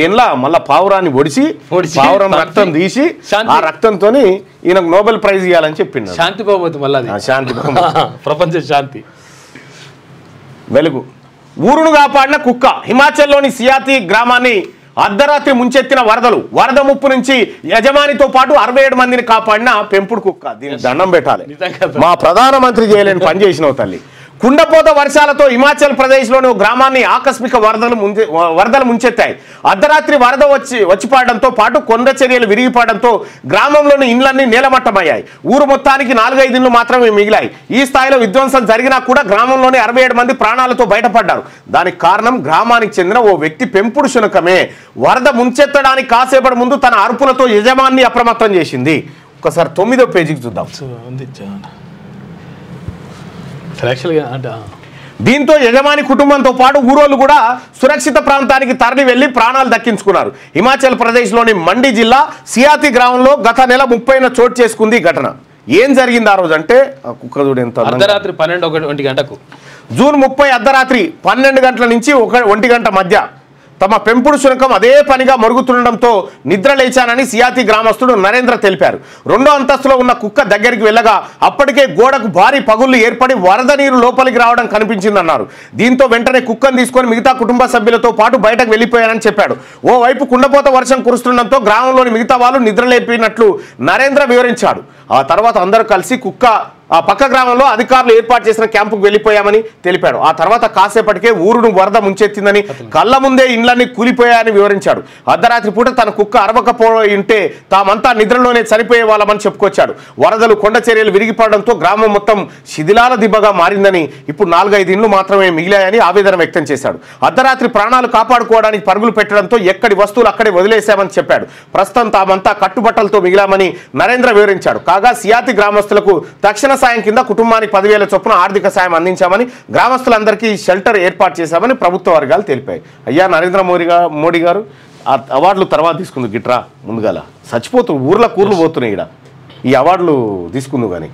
ఇలా మళ్ళా పావురాన్ని ఒడిసి పావురం రక్తం తీసి ఆ రక్తంతో ఈయనకు నోబెల్ ప్రైజ్ ఇవ్వాలని చెప్పిండు. శాంతి బహుమతి, మళ్ళీ శాంతి ప్రపంచ శాంతి వెలుగు. ఊరును కాపాడిన కుక్క. హిమాచల్లోని సియాతి గ్రామాన్ని అర్ధరాత్రి ముంచెత్తిన వరదలు. వరద ముప్పు నుంచి యజమానితో పాటు 67 మందిని కాపాడిన పెంపుడు కుక్క. దీనికి దండం పెట్టాలి. మా ప్రధానమంత్రి చేయలేని పని చేసినావు తల్లి. కుండపోత వర్షాలతో హిమాచల్ ప్రదేశ్లోని గ్రామాన్ని ఆకస్మిక వరదలు ముంచెత్తాయి. అర్ధరాత్రి వరద వచ్చిపడడంతో పాటు కొండ చర్యలు విరిగిపడడంతో గ్రామంలోని ఇండ్లన్నీ నేలమట్టమయ్యాయి. ఊరు మొత్తానికి 4-5 ఇండ్లు మాత్రమే మిగిలాయి. ఈ స్థాయిలో విధ్వంసం జరిగినా కూడా గ్రామంలోని 67 మంది ప్రాణాలతో బయటపడ్డారు. దానికి కారణం గ్రామానికి చెందిన ఓ వ్యక్తి పెంపుడు శునకమే. వరద ముంచెత్తడానికి కాసేపటి ముందు తన అరుపులతో యజమాన్ని అప్రమత్తం చేసింది. ఒకసారి 9వ పేజీకి చూద్దాం. దీంతో యజమాని కుటుంబంతో పాటు ఊరోళ్ళు కూడా సురక్షిత ప్రాంతానికి తరలి వెళ్లి ప్రాణాలు దక్కించుకున్నారు. హిమాచల్ ప్రదేశ్లోని మండి జిల్లా సియాతి గ్రామంలో గత నెల 30న చోటు చేసుకుంది ఈ ఘటన. ఏం జరిగింది ఆ రోజు అంటే కుక్క చూడు ఎంత అర్ధరాత్రి 12-1 గంటకు జూన్ 30 అర్ధరాత్రి 12 గంటల నుంచి 1 గంట మధ్య తమ పెంపుడు శునకం అదే పనిగా మరుగుతుండడంతో నిద్ర లేచానని సియాతి గ్రామస్తుడు నరేంద్ర తెలిపారు. 2వ అంతస్తులో ఉన్న కుక్క దగ్గరికి వెళ్ళగా అప్పటికే గోడకు భారీ పగుళ్లు ఏర్పడి వరద నీరు లోపలికి రావడం కనిపించిందన్నారు. దీంతో వెంటనే కుక్కను తీసుకొని మిగతా కుటుంబ సభ్యులతో పాటు బయటకు వెళ్లిపోయానని చెప్పాడు. ఓవైపు కుండపోత వర్షం కురుస్తుండడంతో గ్రామంలోని మిగతా వాళ్ళు నిద్రలేపినట్లు నరేంద్ర వివరించాడు. ఆ తర్వాత అందరూ కలిసి కుక్క ఆ పక్క గ్రామంలో అధికారులు ఏర్పాటు చేసిన క్యాంపుకు వెళ్లిపోయామని తెలిపాడు. ఆ తర్వాత కాసేపటికే ఊరును వరద ముంచెత్తిందని, కళ్ళ ముందే ఇండ్లన్నీ కూలిపోయాయని వివరించాడు. అర్ధరాత్రి పూట తన కుక్క అరవకపోయి ఉంటే తామంతా నిద్రలోనే చనిపోయే వాళ్ళమని చెప్పుకొచ్చాడు. వరదలు కొండ చర్యలు విరిగిపడడంతో గ్రామం మొత్తం శిథిలాల దిబ్బగా మారిందని, ఇప్పుడు 4-5 ఇండ్లు మాత్రమే మిగిలాయని ఆవేదన వ్యక్తం చేశాడు. అర్ధరాత్రి ప్రాణాలు కాపాడుకోవడానికి పరుగులు పెట్టడంతో ఎక్కడి వస్తువులు అక్కడే వదిలేశామని చెప్పాడు. ప్రస్తుతం తామంతా కట్టుబట్టలతో మిగిలామని నరేంద్ర వివరించాడు. కాగా సియాతి గ్రామస్తులకు తక్షణ సాయం కింద కుటుంబానికి 10,000 చొప్పున ఆర్థిక సాయం అందించామని, గ్రామస్తులందరికీ షెల్టర్ ఏర్పాటు చేశామని ప్రభుత్వ వర్గాలు తెలిపాయి. అయ్యా నరేంద్ర మోడీ గారు అవార్డులు తర్వాత తీసుకుంది గిట్రా ముందుగాల చచ్చిపోతూ ఊర్ల కూర్లు పోతున్నాయి. ఇక్కడ ఈ అవార్డులు తీసుకుందు కానీ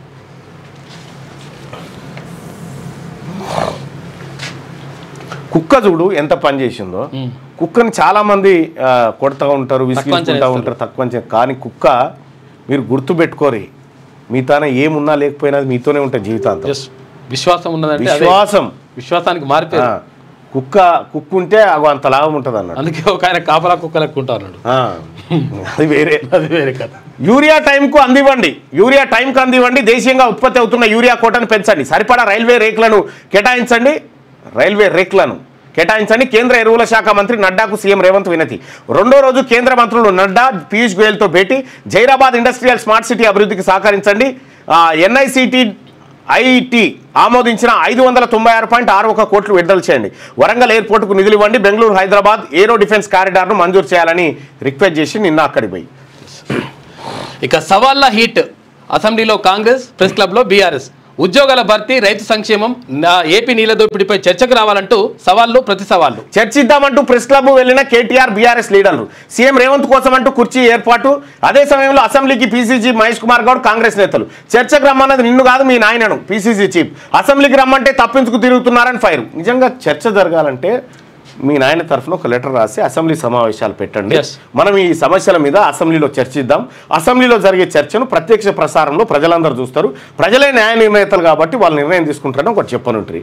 కుక్క చూడు ఎంత పని చేసిందో. కుక్కని చాలా మంది కొడతా ఉంటారు, విసిగించుకుంటా ఉంటారు, తక్కువ. కానీ కుక్క మీరు గుర్తు పెట్టుకోరి, మీతోనే ఏమున్నా లేకపోయినా మీతోనే ఉంటుంది జీవితాంతం. విశ్వాసం ఉన్నదంటే విశ్వాసానికి మారిపోయి కుక్కు ఉంటే అంత లాభం ఉంటుంది అన్నాడు. అందుకే ఒక ఆయన కాపలా కుక్క లెక్క ఉంటా అన్నాడు. అది వేరే కథ. యూరియా టైంకు అందివ్వండి, యూరియా టైంకు అందివ్వండి, దేశీయంగా ఉత్పత్తి అవుతున్న యూరియా కోటను పెంచండి, సరిపడా రైల్వే రేకులను కేటాయించండి. కేంద్ర ఎరువుల శాఖ మంత్రి నడ్డాకు సీఎం రేవంత్ వినతి. రెండో రోజు కేంద్ర మంత్రులు నడ్డా, పీయూష్ గోయల్తో భేటీ. జైరాబాద్ ఇండస్ట్రియల్ స్మార్ట్ సిటీ అభివృద్ధికి సహకరించండి. ఐటీ ఆమోదించిన 596.61 కోట్లు విడుదల చేయండి. వరంగల్ ఎయిర్పోర్టుకు నిధులు ఇవ్వండి. బెంగళూరు హైదరాబాద్ ఏరో డిఫెన్స్ కారిడార్ను మంజూరు చేయాలని రిక్వెస్ట్ చేసి నిన్న అక్కడికి పోయి. ఇక సవాళ్ళ హీట్. అసెంబ్లీలో కాంగ్రెస్, ప్రెస్ క్లబ్లో బీఆర్ఎస్. ఉద్యోగాల భర్తీ, రైతు సంక్షేమం, ఏపీ నీళ్ల దోపిడీపై చర్చకు రావాలంటూ సవాళ్లు ప్రతి సవాళ్లు. చర్చిద్దామంటూ ప్రెస్ క్లబ్ వెళ్లిన కేటీఆర్, బీఆర్ఎస్ లీడర్లు. సీఎం రేవంత్ కోసం అంటూ కుర్చీ ఏర్పాటు. అదే సమయంలో అసెంబ్లీకి పీసీసీ మహేష్ కుమార్ గౌడ్, కాంగ్రెస్ నేతలు. చర్చకు రమ్మన్నది నిన్ను కాదు మీ నాయనను, పీసీసీ చీఫ్. అసెంబ్లీకి రమ్మంటే తప్పించుకు తిరుగుతున్నారని ఫైర్. నిజంగా చర్చ జరగాలంటే మీ నాయన తరఫున ఒక లెటర్ రాసి అసెంబ్లీ సమావేశాలు పెట్టండి, మనం ఈ సమస్యల మీద అసెంబ్లీలో చర్చిద్దాం. అసెంబ్లీలో జరిగే చర్చను ప్రత్యక్ష ప్రసారంలో ప్రజలందరూ చూస్తారు. ప్రజలే న్యాయ నిర్ణేతలు కాబట్టి వాళ్ళు నిర్ణయం తీసుకుంటారని ఒకటి చెప్పనుంటారు.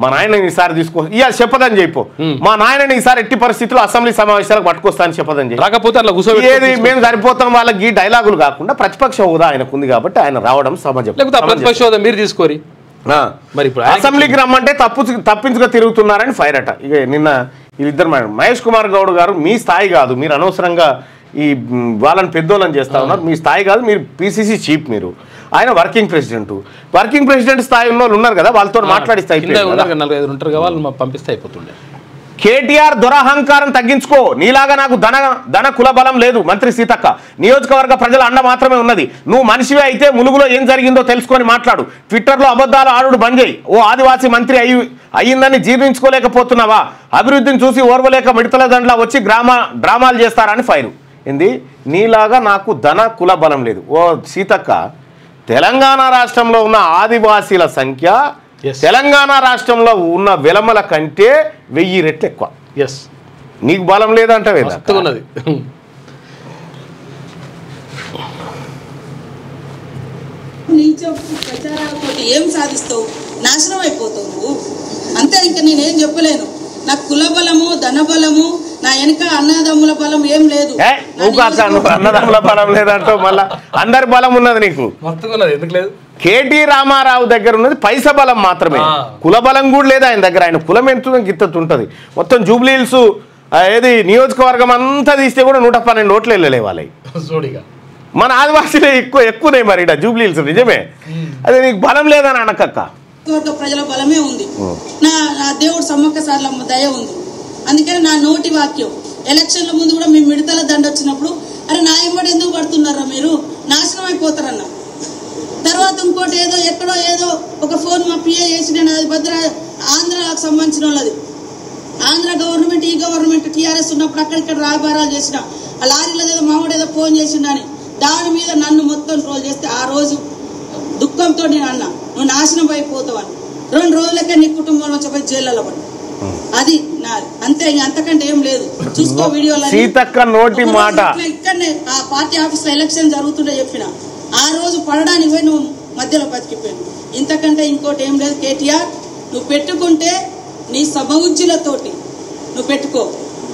మా నాయన ఈసారి ఇవాళ చెప్పదని చెప్పు, మా నాయనని ఈసారి ఎట్టి పరిస్థితుల్లో అసెంబ్లీ సమావేశాలకు పట్టుకొస్తానని చెప్పదని చెప్పి, రాకపోతే ఏది మేము సరిపోతాం వాళ్ళకి ఈ డైలాగులు కాకుండా ప్రతిపక్ష హోదా ఆయనకు ఉంది కాబట్టి ఆయన రావడం సమాజం. ప్రతిపక్ష హోదా మీరు తీసుకోరి, మరి ఇప్పుడు అసెంబ్లీకి రమ్మంటే తప్పించుగా తిరుగుతున్నారని ఫైర్ అట. ఇక నిన్న వీళ్ళిద్దరు మహేష్ కుమార్ గౌడ్ గారు, మీ స్థాయి కాదు, మీరు అనవసరంగా ఈ వాళ్ళని పెద్దోళ్ళని చేస్తా ఉన్నారు, మీ స్థాయి కాదు, మీరు పీసీసీ చీఫ్, మీరు ఆయన వర్కింగ్ ప్రెసిడెంట్ స్థాయి ఉన్న వాళ్ళు ఉన్నారు కదా, వాళ్ళతో మాట్లాడిస్తే పంపిస్తే అయిపోతుండే. కేటీఆర్ దురహంకారం తగ్గించుకో, నీలాగా నాకు ధన కుల బలం లేదు. మంత్రి సీతక్క, నియోజకవర్గ ప్రజల అండ మాత్రమే ఉన్నది. నువ్వు మనిషివే అయితే ములుగులో ఏం జరిగిందో తెలుసుకొని మాట్లాడు. ట్విట్టర్లో అబద్ధాలు ఆడుడు బంద్ చేయి. ఓ ఆదివాసీ మంత్రి అయ్యిందని జీర్ణించుకోలేకపోతున్నావా? అభివృద్ధిని చూసి ఓర్వలేక మిడతల దండ్లా వచ్చి డ్రామాలు చేస్తారని ఫైరు. ఏంది నీలాగా నాకు ధన కుల బలం లేదు. ఓ సీతక్క, తెలంగాణ రాష్ట్రంలో ఉన్న ఆదివాసీల సంఖ్య తెలంగాణ రాష్ట్రంలో ఉన్న వెలమల కంటే 1000 రెట్లు ఎక్కువ. నీకు బలం లేదంటే ఉన్నది. ప్రచారాలతో ఏం సాధిస్తావు? నాశనం అయిపోతావు నువ్వు అంతే. ఇంకా నేనేం చెప్పలేను. నాకు కుల బలము, ధన బలము, నా వెనక అన్నదమ్ముల బలం ఏం లేదు. అన్నదమ్ముల బలం లేదంటూ మళ్ళా అందరి బలం ఉన్నది నీకు. ఎందుకు లేదు? కేటీ రామారావు దగ్గర ఉన్నది పైస బలం మాత్రమే, కుల బలం కూడా లేదు ఆయన దగ్గర. ఆయన కులం ఎంత గిత్తు ఉంటుంది. మొత్తం జూబ్లీ హిల్స్ ఏది నియోజకవర్గం అంతా తీస్తే కూడా 112 ఓట్లు వెళ్ళలే వాళ్ళవి. మన ఆదివాసీలే ఎక్కువనే మరి జూబ్లీ హిల్స్. నిజమే, అదే నీకు బలం లేదని అనకక్క. ప్రజల బలమే ఉంది. నా దేవుడు సమ్మక్క సార్లమ్మ దయ ఉంది. అందుకని నా నోటి వాక్యం ఎలక్షన్ల ముందు కూడా మేము మిడతల దండ వచ్చినప్పుడు, అరే నా ఎంబడి ఎందుకు పడుతున్నారా మీరు, నాశనం అయిపోతారన్న. తర్వాత ఇంకోటి ఎక్కడో ఏదో ఒక ఫోన్ మా పిఏ చేసి, నేను అది ఆంధ్రాకు సంబంధించిన వాళ్ళది. ఆంధ్ర గవర్నమెంట్, ఈ గవర్నమెంట్ టీఆర్ఎస్ ఉన్నప్పుడు అక్కడిక్కడ రాయబారాలు చేసిన ఆ లారీలో ఏదో మామూడు ఏదో ఫోన్ చేసిండని దాని మీద నన్ను మొత్తం ట్రోల్ చేస్తే, ఆ రోజు దుఃఖంతో నేను అన్నా, నువ్వు నాశనం అయిపోతావు అని. 2 రోజులకే నీ కుటుంబం వచ్చి పోయి జైల్లో పడి. అది అంతే, అంతకంటే ఏం లేదు. చూసుకో వీడియోలో. సీతక్క నోటి మాట ఇక్కడనే ఆ పార్టీ ఆఫీస్ లో ఎలక్షన్ జరుగుతుంటే చెప్పిన, ఆ రోజు పడడానికి పోయి నువ్వు మధ్యలో బతికిపోయాను. ఇంతకంటే ఇంకోటి ఏం లేదు. కేటీఆర్, నువ్వు పెట్టుకుంటే నీ సమవుజ్జులతోటి నువ్వు పెట్టుకో,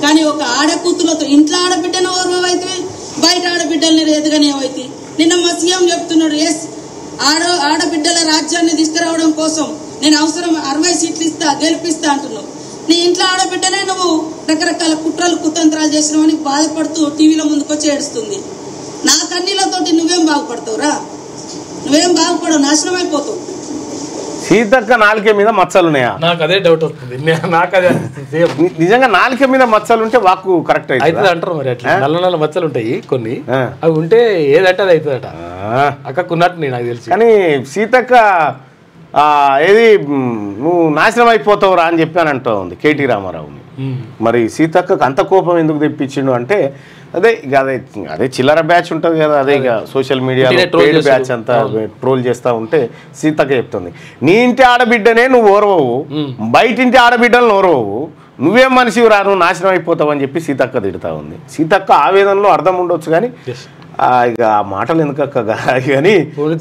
కానీ ఒక ఆడకూతులతో ఇంట్లో ఆడబిడ్డను ఓర్వైతే బయట ఆడబిడ్డల్ని ఎదగనివైతే. నిన్న మా సీఎం చెప్తున్నాడు, ఆడబిడ్డల రాజ్యాన్ని తీసుకురావడం కోసం నేను అవసరం 60 సీట్లు ఇస్తా, గెలిపిస్తా అంటున్నావు. నీ ఇంట్లో ఆడబిడ్డనే నువ్వు రకరకాల కుట్రలు కుతంత్రాలు చేసినావని బాధపడుతూ టీవీలో ముందుకొచ్చి ఏడుస్తుంది. నా కన్నీళ్ళతోటి నువ్వేం బాగుపడతావురా? నువ్వేం బాగుపడవు, నాశనం అయిపోతావు. సీతక్క నాలుక మీద మచ్చలు ఉన్నాయా? నాకు అదే డౌట్ వస్తుంది. నిజంగా నాలుక మీద మచ్చలు ఉంటే వాక్కు కరెక్ట్ అవుతుంది అంటారు. మరి అట్లా నల్ల మచ్చలు ఉంటాయి కొన్ని, అవి ఉంటే ఏదంటే అది అవుతుందట. అక్కకున్నట్టు నేను నాకు తెలుసు. కానీ సీతక్క ఏది నువ్వు నాశనం అయిపోతావు రా అని చెప్పాను అంటూ ఉంది కేటీ రామారావుని. మరి సీతక్కకు అంత కోపం ఎందుకు తెప్పించిండు అంటే, అదే ఇక అదే చిల్లర బ్యాచ్ ఉంటుంది కదా, అదే ఇక సోషల్ మీడియాలో పేడ్ బ్యాచ్ అంతా ట్రోల్ చేస్తూ ఉంటే సీతక్క చెప్తుంది, నీ ఇంటి ఆడబిడ్డనే నువ్వు ఓర్వవు, బయటింటి ఆడబిడ్డలను ఓర్వవు, నువ్వేం మనిషివి రా, నువ్వు నాశనం అయిపోతావు అని చెప్పి సీతక్క తిడుతూ ఉంది. సీతక్క ఆవేదనలో అర్థం ఉండొచ్చు, కానీ ఇక ఆ మాటలు ఎందుకక్క కానీ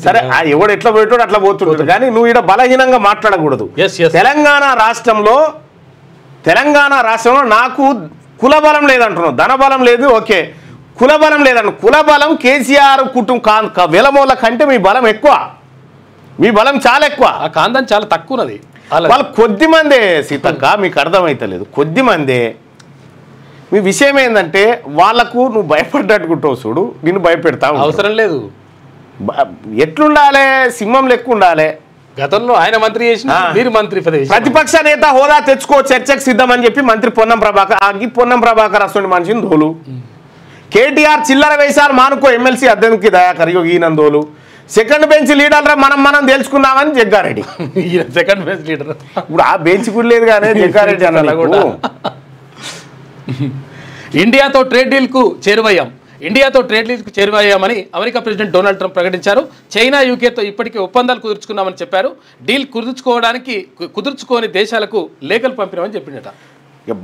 సరే ఎవడు ఎట్లా పోయేటోడు అట్లా పోతుంటాడు కానీ నువ్వు ఇక్కడ బలహీనంగా మాట్లాడకూడదు. తెలంగాణ రాష్ట్రంలో నాకు కులబలం లేదంటున్నావు, ధనబలం లేదు, ఓకే, కులబలం లేదంట. కులబలం కేసీఆర్ కుటుంబం వెలమూల కంటే మీ బలం ఎక్కువ, మీ బలం చాలా ఎక్కువ. ఆ కాంతం చాలా తక్కువది. వాళ్ళు కొద్ది మందే సీతక్క, మీకు అర్థమైతలేదు, కొద్ది మందే. మీ విషయం ఏంటంటే వాళ్ళకు నువ్వు భయపడ్డట్టుకుంటావు చూడు, నిన్ను భయపెడతావు. అవసరం లేదు. ఎట్లుండాలి, సింహం లెక్క ఉండాలి. గతంలో ఆయన మంత్రి చేసిన మీరు మంత్రి ప్రతిపక్ష నేత హోదా తెచ్చుకో, చర్చకు సిద్ధమని చెప్పి మంత్రి పొన్నం ప్రభాకర్ అసలు మనిషిని దోలు. కేటీఆర్ చిల్లర వేశారు మానుకో, ఎమ్మెల్సీ అద్దెకి దయాకర్ ఈయనందోలు. సెకండ్ బెంచ్ లీడర్ మనం తెలుసుకుందామని జగ్గారెడ్డి. సెకండ్ బెంచ్ లీడర్ ఇప్పుడు ఆ బెంచ్ కూడా లేదు కానీ జగ్గారెడ్డి అన్న కూడా. ఇండియాతో ట్రేడ్ డీల్కు చేరువయ్యామని అమెరికా ప్రెసిడెంట్ డొనాల్డ్ ట్రంప్ ప్రకటించారు. చైనా, యూకేతో ఇప్పటికే ఒప్పందాలు కుదుర్చుకున్నామని చెప్పారు. డీల్ కుదుర్చుకోని దేశాలకు లేఖలు పంపినామని చెప్పిండట.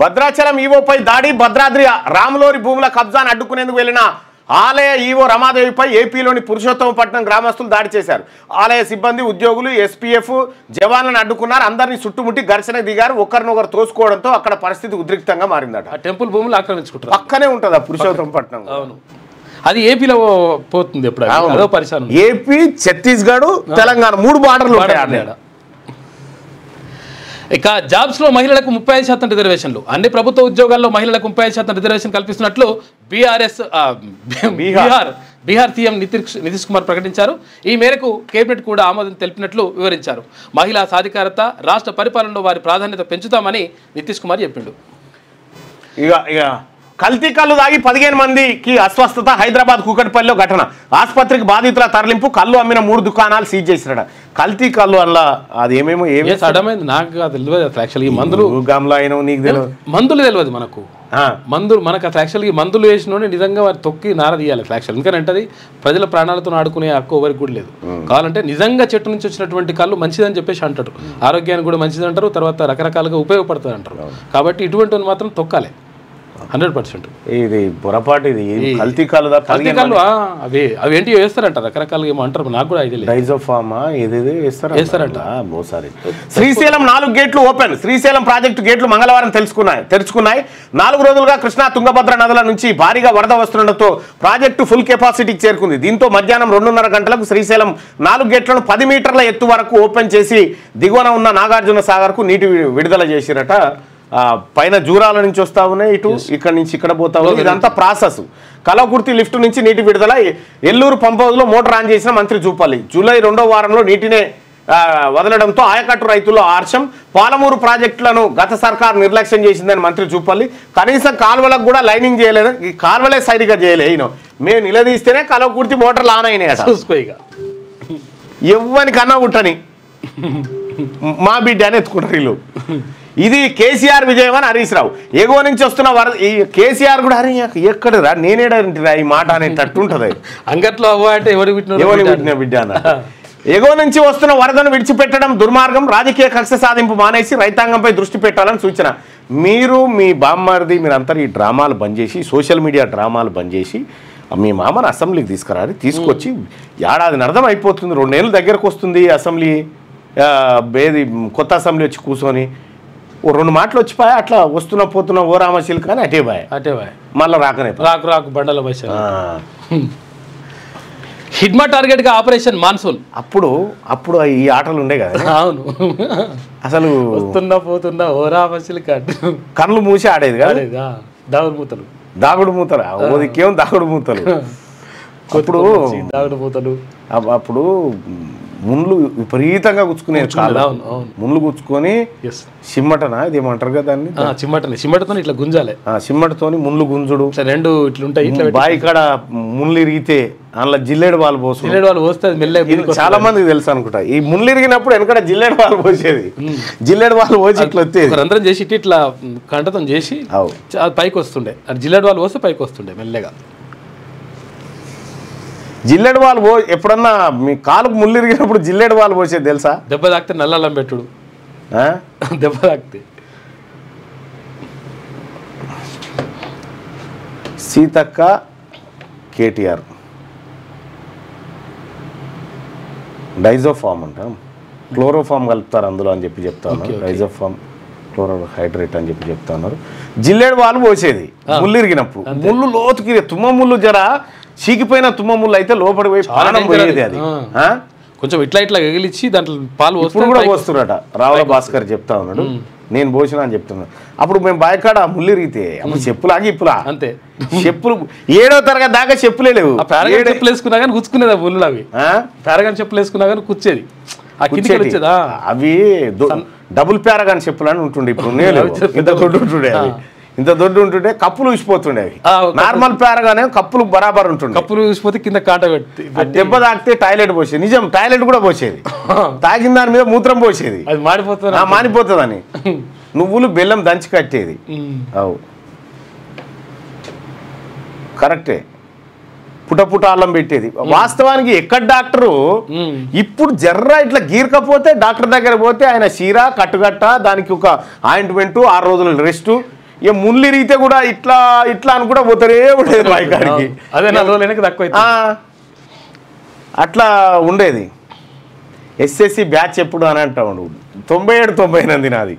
భద్రాచలం ఈవోపై దాడి, భద్రాద్రి రాములోరి భూముల కబ్జాను అడ్డుకునేందుకు వెళ్లిన ఆలయ ఈవో రమాదేవిపై ఏపీలోని పురుషోత్తమపట్నం గ్రామస్తులు దాడి చేశారు. ఆలయ సిబ్బంది, ఉద్యోగులు, ఎస్పీఎఫ్ జవాన్లను అడ్డుకున్నారు. అందరినీ చుట్టుముట్టి ఘర్షణకు దిగారు. ఒకరినొకరు తోసుకోవడంతో అక్కడ పరిస్థితి ఉద్రిక్తంగా మారిందట. టెంపుల్ భూములు ఆక్రమించుకుంటారు. పక్కనే ఉంటుంది ఆ పురుషోత్తమపట్నం. అవును, అది ఏపీలో పోతుంది. ఎప్పుడు అదో పరిశ్రమ. ఏపీ, ఛత్తీస్గఢ్, తెలంగాణ 3 బార్డర్లు ఉంటాయి. ఇక జాబ్స్ లో మహిళలకు 35% రిజర్వేషన్లు. అన్ని ప్రభుత్వ ఉద్యోగాల్లో మహిళలకు 35% రిజర్వేషన్ కల్పిస్తున్నట్లు బీహార్ సీఎం నితీష్ కుమార్ ప్రకటించారు. ఈ మేరకు కేబినెట్ కూడా ఆమోదం తెలిపినట్లు వివరించారు. మహిళా సాధికారత, రాష్ట్ర పరిపాలనలో వారి ప్రాధాన్యత పెంచుతామని నితీష్ కుమార్ చెప్పిండు. ఇక కల్తీ కళ్ళు తాగి 15 మందికి అస్వస్థత. హైదరాబాద్ కూకట్పల్లిలో ఘటన. ఆసుపత్రికి బాధితుల తరలింపు. కళ్ళు అమ్మిన 3 దుకాణాలు సీజ్ చేసినాడు. కల్తీ కళ్ళు అలా అది ఏమేమో అడమైంది. నాకు తెలియదు అసలు. యాక్చువల్గా మందులు గమ్లా అయినా నీకు తెలియదు, మందులు తెలియదు మనకు. మనకు అసలు యాక్చువల్గా మందులు వేసిన నిజంగా వారు తొక్కి నార తీయాలి యాక్చువల్. ఎందుకంటే అది ప్రజల ప్రాణాలతో ఆడుకునే హక్కు ఎవరికి కూడా లేదు. కావాలంటే నిజంగా చెట్టు నుంచి వచ్చినటువంటి కళ్ళు మంచిదని చెప్పేసి అంటారు. ఆరోగ్యానికి కూడా మంచిది అంటారు. తర్వాత రకరకాలుగా ఉపయోగపడుతుంది అంటారు. కాబట్టి ఇటువంటి మాత్రం తొక్కాలి 100%. ఇది పొరపాటు. ఇది కల్తీ కళ్ళు అవి ఏంటి వేస్తారంట రకరకాలుగా ఏమో అంటారు. నాకు కూడా ఐడియా లేదు. డైజోఫామా ఏదేదో వేస్తారంట. శ్రీశైలం 4 గేట్లు ఓపెన్. శ్రీశైలం ప్రాజెక్టు గేట్లు మంగళవారం తెరుచుకున్నాయి. 4 రోజులుగా కృష్ణా, తుంగభద్ర నదుల నుంచి భారీగా వరద వస్తుండటంతో ప్రాజెక్టు ఫుల్ కెపాసిటీకి చేరుకుంది. దీంతో మధ్యాహ్నం 2:30 గంటలకు శ్రీశైలం 4 గేట్లను 10 మీటర్ల ఎత్తు వరకు ఓపెన్ చేసి దిగువన ఉన్న నాగార్జున సాగర్కు నీటి విడుదల చేసిరట. పైన జూరాల నుంచి వస్తా ఉన్నాయి, ఇక్కడ నుంచి ఇక్కడ పోతా ఉన్నాయి. ఇదంతా ప్రాసెస్. కలవకుర్తి లిఫ్ట్ నుంచి నీటి విడుదల. ఎల్లూరు పంప్ హౌస్లో మోటార్ ఆన్ చేసిన మంత్రి జూపల్లి. జూలై 2వ వారంలో నీటినే వదలడంతో ఆయకట్టు రైతుల్లో హర్షం. పాలమూరు ప్రాజెక్టులను గత సర్కారు నిర్లక్ష్యం చేసిందని మంత్రి జూపల్లి. కనీసం కాలువలకు కూడా లైనింగ్ చేయలేదు. ఈ కాలువలే సరిగా చేయలేదు. మేము నిలదీస్తేనే కలవకుర్తి మోటార్లు ఆన్ అయినాయి. ఎవ్వనికన్నా ఉట్టని మా బిడ్డ అని ఎత్తుకుంటారు వీళ్ళు. ఇది కేసీఆర్ విజయం అని హరీష్ రావు. ఎగువ నుంచి వస్తున్న ఈ కేసీఆర్ కూడా హరి ఎక్కడరా నేనేడా ఈ మాట అనేది తట్టుంటది. అంగట్లో ఎవరు బిడ్డ అన్న. ఎగువ నుంచి వస్తున్న వరదను విడిచిపెట్టడం దుర్మార్గం. రాజకీయ కక్ష సాధింపు మానేసి రైతాంగంపై దృష్టి పెట్టాలని సూచన. మీరు మీ బామ్మర్ది మీరంతా ఈ డ్రామాలు బంద్ చేసి, సోషల్ మీడియా డ్రామాలు బంద్ చేసి మీ మామను అసెంబ్లీకి తీసుకురాలి. తీసుకొచ్చి ఏడాదిని అర్థం అయిపోతుంది. 2 నెలలు దగ్గరకు వస్తుంది అసెంబ్లీ. కొత్త అసెంబ్లీ వచ్చి కూర్చొని 2 మాటలు వచ్చిపోయా. అట్లా వస్తున్నా పోతున్నా ఓ రామశిల్ కానీ అటే బాయ్ మళ్ళీ రాకనే రాకు బండల బస్. హిడ్మా టార్గెట్ గా ఆపరేషన్ మాన్సూన్. అప్పుడు ఈ ఆటలు ఉండే కదా. అవును, అసలు వస్తున్నా పోతున్నా ఓ రామశిల్ కళ్ళు మూసి ఆడేది కదా. దాగుడు మూతలు ఓదికేం దాగుడు మూతలు. అప్పుడు ముండ్లు విపరీతంగా గుచ్చుకునేది. ముండ్లు గుచ్చుకొని సిమ్మటనా ఇదేమంటారు కదా దాన్ని. సిమ్మటతో ఇట్లా గుంజాలి. సిమ్మటతోని ముండ్లు గుంజుడు 2 ఇట్లుంటాయి. బాయి కాడ ముండ్లు ఇరిగితే అందులో జిల్లేడు వాళ్ళు పోస్తే మెల్లగా చాలా మందికి తెలుసు అనుకుంటా. ఈ ముండ్లు ఇరిగినప్పుడు వెనకడ జిల్లేడు వాళ్ళు పోసేది. జిల్లేడు వాళ్ళు పోసి ఇట్లా వచ్చేది. రంధ్రం చేసి ఇట్లా కంటతం చేసి పైకి వస్తుండే. జిల్లేడు వాళ్ళు పోస్తే పైకి వస్తుండే మెల్లగా. జిల్లేడు వాళ్ళు ఎప్పుడన్నా మీ కాలుకు ముళ్ళు ఇరిగినప్పుడు జిల్లేడు వాళ్ళు పోసేది తెలుసా? దెబ్బ తాకితే నల్లల్లం పెట్టుడు. దెబ్బ తాకితే సీతక్క కేటీఆర్ డైజోఫామ్ అంట, క్లోరోఫామ్ కలుపుతారు అందులో అని చెప్పి చెప్తా ఉన్నారు. డైజోఫామ్ క్లోరోహైడ్రేట్ అని చెప్పి చెప్తా ఉన్నారు. జిల్లేడు వాళ్ళు పోసేది ముళ్ళు ఇరిగినప్పుడు, ముళ్ళు లోతుకి తుమ్మ ముళ్ళు జర చీకిపోయిన తుమ్మ ముళ్ళు అయితే లోపడి పోయి ప్రాణం పోయేది. అది కొంచెం ఇట్లా ఎగిలిచ్చి దాంట్లో పాలు ఇప్పుడు కూడా పోస్తున్నట. రావుల భాస్కర్ చెప్తా ఉన్నాడు, నేను పోసినా అని చెప్తున్నాను. అప్పుడు మేము బాయకాడ ముళ్ళు ఇరిగితే అప్పుడు చెప్పులాగి ఇప్పులా అంతే, చెప్పులు 7వ తరగతి దాకా చెప్పులే లేవు. చెప్పులు వేసుకున్నా కానీ కూర్చుకునేది ఆ ముళ్ళు. అవి పారగాన్ చెప్పులు వేసుకున్నా కానీ కూర్చేది, అవి డబుల్ పారగాన్ చెప్పులు అని ఉంటుండే. ఇప్పుడు ఇంత దొడ్డు ఉంటుండే, అవి ఇంత దొడ్డు ఉంటుండే, కప్పులు ఊసిపోతుండే. అవి నార్మల్ పారగానే కప్పులు బరాబర్ ఉంటుండే. కప్పులు ఊసిపోతే కింద కాట పెట్టి దెబ్బ తాకితే టాయిలెట్ పోసేది. నిజం, టాయిలెట్ కూడా పోసేది. తాకిన దాని మీద మూత్రం పోసేది, అది మానిపోతుందని. నువ్వులు బెల్లం దంచి కట్టేది. అవు కరెక్టే, పుట అల్లం పెట్టేది. వాస్తవానికి ఎక్కడ డాక్టరు ఇప్పుడు జర్రా ఇట్లా గీరకపోతే డాక్టర్ దగ్గర పోతే ఆయన చీర కట్టుగట్ట, దానికి ఒక ఆయింట్మెంట్, 6 రోజులు రెస్ట్. ఇక ముళ్ళు ఇరిగితే కూడా ఇట్లా ఇట్లా అని కూడా పోతారే ఉండేది వాయికాడికి. అదే 4 రోజులు తక్కువ అట్లా ఉండేది. ఎస్ఎస్సి బ్యాచ్ ఎప్పుడు అని అంటాడు. 97-98 నాది.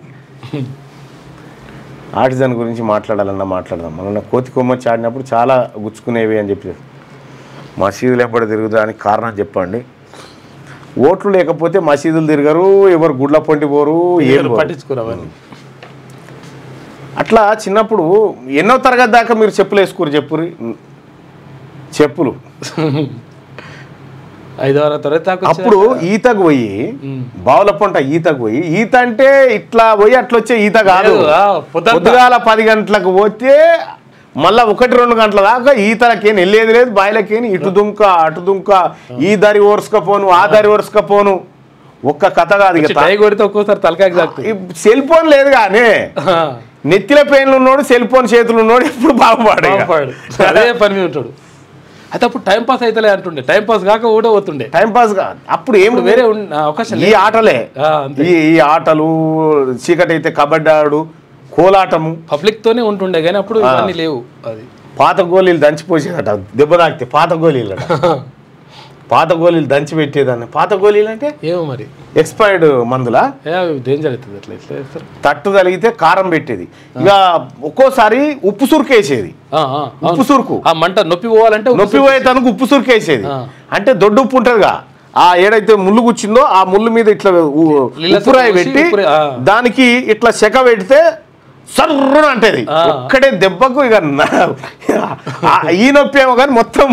ఆర్టిజన్ గురించి మాట్లాడాలన్నా మాట్లాడదాం. మన కోతి కొమ్మచ్చి ఆడినప్పుడు చాలా గుచ్చుకునేవి అని చెప్పి, మసీదులు ఎప్పుడు తిరుగుదానికి కారణం చెప్పండి. ఓట్లు లేకపోతే మసీదులు తిరగరు, ఎవరు గుడ్ల పొంటి పోరు, ఏం పట్టించుకోరు అవన్నీ. అట్లా చిన్నప్పుడు ఎన్నో తరగతి దాకా మీరు చెప్పులు వేసుకోరు? చెప్పులు 5వ తరగతి అప్పుడు ఈతకు పోయి, బావుల పంట ఈతకు పోయి, ఈత అంటే ఇట్లా పోయి అట్లా వచ్చే ఈత కాదు. పొద్దుగాల 10 గంటలకు పోతే మళ్ళా 1-2 గంటల దాకా ఈతలకేం వెళ్ళేది లేదు. బాయిలకేని ఇటు దుంక అటు దుంక, ఈ దారి ఓర్చుకపోను ఆ దారి ఓర్చుకపోను. ఒక్క కథ కాదు. ఒక్కోసారి తలకాయ సెల్ ఫోన్ లేదు కానీ నెత్తిల పెయిన్లు ఉన్నాడు, సెల్ ఫోన్ చేతులు ఉన్నాడు, ఎప్పుడు బాగుపడాడు, అదే పని మీద ఉంటాడు. అయితే అప్పుడు టైం పాస్ అయితే అంటుండే, టైం పాస్ కాక కూడా పోతుండే. టైం పాస్ గా అప్పుడు ఏం వేరే అవకాశం, ఈ ఆటలే, ఈ ఆటలు. చీకటి అయితే కబడ్డీ ఆడు, కోలాటము పబ్లిక్ తోనే ఉంటుండే కానీ అప్పుడు ఇవన్నీ లేవు. అది పాత గోళీలు దంచిపోసేదట, దెబ్బ తాకితే పాత గోళీలు పాత గోళీలు దంచి పెట్టేదాన్ని. పాత గోళీలు అంటే ఏమో మరి, ఎక్స్పైర్డ్ మందులా, డేంజర్ అవుతుంది. అట్లా ఇట్లా తట్టు తగిలితే కారం పెట్టేది. ఇక ఒక్కోసారి ఉప్పు సురుకేసేది. ఉప్పు సురుకు మంట నొప్పి పోవాలంటే నొప్పి పోయే తనకు ఉప్పు సురుకేసేది. అంటే దొడ్డు ఉప్పు ఉంటుందిగా, ఆ ఏడైతే ముళ్ళు కూర్చుందో ఆ ముళ్ళు మీద ఇట్లా ఉప్పురాయి పెట్టి దానికి ఇట్లా చెక పెడితే సర్రున అంటేది. ఒక్కడే దెబ్బకు ఇక ఈ నొప్పి ఏమో కానీ మొత్తం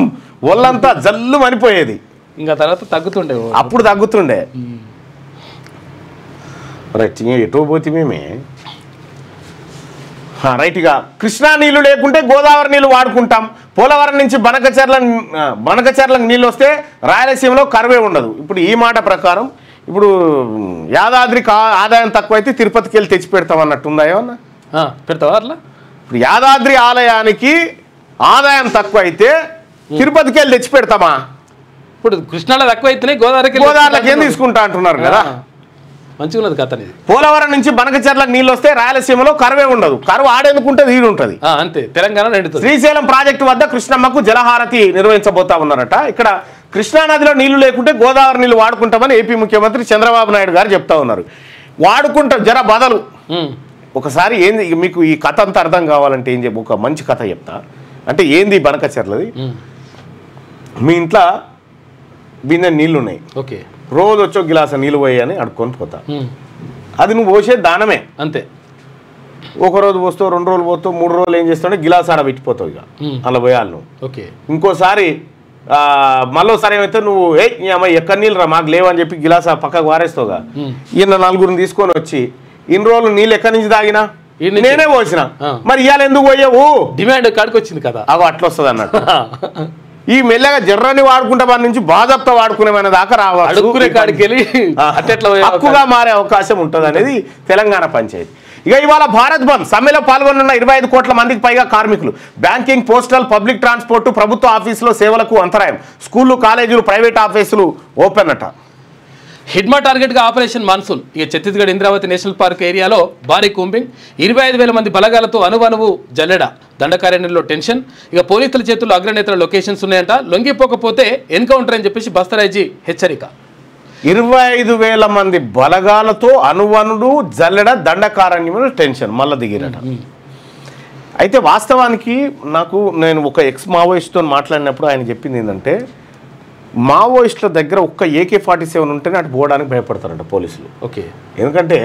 ఒళ్ళంతా జల్లు మనిపోయేది. ఇంకా తర్వాత తగ్గుతుండే, అప్పుడు తగ్గుతుండే. రైట్, ఎటో పోతే మేమే రైట్గా. కృష్ణా నీళ్లు లేకుంటే గోదావరి నీళ్లు వాడుకుంటాం. పోలవరం నుంచి బనకచర్లకు నీళ్ళు వస్తే రాయలసీమలో కరువే ఉండదు. ఇప్పుడు ఈ మాట ప్రకారం ఇప్పుడు యాదాద్రికి ఆదాయం తక్కువైతే తిరుపతికి వెళ్ళి తెచ్చి పెడతాం అన్నట్టు ఉందా? ఏమన్నా పెడతావా అట్లా? ఇప్పుడు యాదాద్రి ఆలయానికి ఆదాయం తక్కువ అయితే తిరుపతికి వెళ్ళి తెచ్చి పెడతామా? ఇప్పుడు కృష్ణాలో తక్కువ అయితేనే గోదావరికి ఏం తీసుకుంటా అంటున్నారు కదా. మంచిగా ఉన్నది కథ. పోలవరం నుంచి బనకచర్లకు నీళ్ళు వస్తే రాయలసీమలో కరువే ఉండదు. కరువు ఆడేందుకుంటే నీరు ఉంటుంది అంతే. తెలంగాణ నిండుతుంది. శ్రీశైలం ప్రాజెక్టు వద్ద కృష్ణమ్మకు జలహారతి నిర్వహించబోతా ఉన్నారట. ఇక్కడ కృష్ణానదిలో నీళ్లు లేకుంటే గోదావరి నీళ్లు వాడుకుంటామని ఏపీ ముఖ్యమంత్రి చంద్రబాబు నాయుడు గారు చెప్తా ఉన్నారు. వాడుకుంటాం జర బదలు. ఒకసారి ఏంది మీకు ఈ కథ అంతా అర్థం కావాలంటే ఏం చెప్పు, ఒక మంచి కథ చెప్తా. అంటే ఏంది బనకచర్లది, మీ ఇంట్లో బిన్నె నీళ్ళు ఉన్నాయి, ఓకే, రోజు వచ్చో గిలాస నీళ్ళు పోయాయని అడుక్కొని పోతా. అది నువ్వు పోసే దానమే అంతే. ఒకరోజు పోస్తావు, 2 రోజులు పోతావు, 3 రోజులు ఏం చేస్తావు, గిలాస ఆడ పెట్టిపోతావు. ఇక అలా పోయాలి నువ్వు. ఓకే, ఇంకోసారి మళ్ళోసారి ఏమైతే నువ్వు ఈ అమ్మాయి ఎక్కడ నీళ్ళు రా మాకు లేవని చెప్పి గిలాస పక్కకు వారేస్తావుగా. ఈయన 4గురిని తీసుకొని వచ్చి ఇన్ని రోజులు నీళ్ళు ఎక్కడి నుంచి తాగినా నేనే పోసిన, మరి ఇవాళ ఎందుకు పోయావు? డిమాండ్ కాడికి వచ్చింది కదా. అవి అట్లా వస్తుంది అన్నట్టు. ఈ మెల్లగా జర్రని వాడుకుంటే వారి నుంచి బాధప్త వాడుకునే దాకా రావాలి, హక్కుగా మారే అవకాశం ఉంటుంది అనేది తెలంగాణ పంచాయతీ. ఇక ఇవాళ భారత్ బంద్ సమ్మెలో పాల్గొన్న 25 కోట్ల మందికి పైగా కార్మికులు. బ్యాంకింగ్, పోస్టల్, పబ్లిక్ ట్రాన్స్పోర్టు, ప్రభుత్వ ఆఫీసులో సేవలకు అంతరాయం. స్కూళ్లు, కాలేజీలు, ప్రైవేట్ ఆఫీసులు ఓపెన్ అట. హిడ్మా టార్గెట్గా ఆపరేషన్ మాన్సూన్. ఇక ఛత్తీస్గఢ్ ఇంద్రావతి నేషనల్ పార్క్ ఏరియాలో భారీ కూంబింగ్, 25,000 మంది బలగాలతో అనువనువు జల్లెడ, దండకారణ్యంలో టెన్షన్. ఇక పోలీసుల చేతుల్లో అగ్రనేతల లొకేషన్స్ ఉన్నాయంట. లొంగిపోకపోతే ఎన్కౌంటర్ అని చెప్పేసి బస్తరాజీ హెచ్చరిక. 25,000 మంది బలగాలతో అనువనుడు జల్లెడ దండకారణ్యములు టెన్షన్ మళ్ళీ దిగిరట. అయితే వాస్తవానికి నేను ఒక ఎక్స్ మావోయిస్ట్తో మాట్లాడినప్పుడు ఆయన చెప్పింది ఏంటంటే మావోయిస్టుల దగ్గర ఒక్క AK-47 ఉంటేనే అటు పోవడానికి భయపడతారంట పోలీసులు. ఓకే, ఎందుకంటే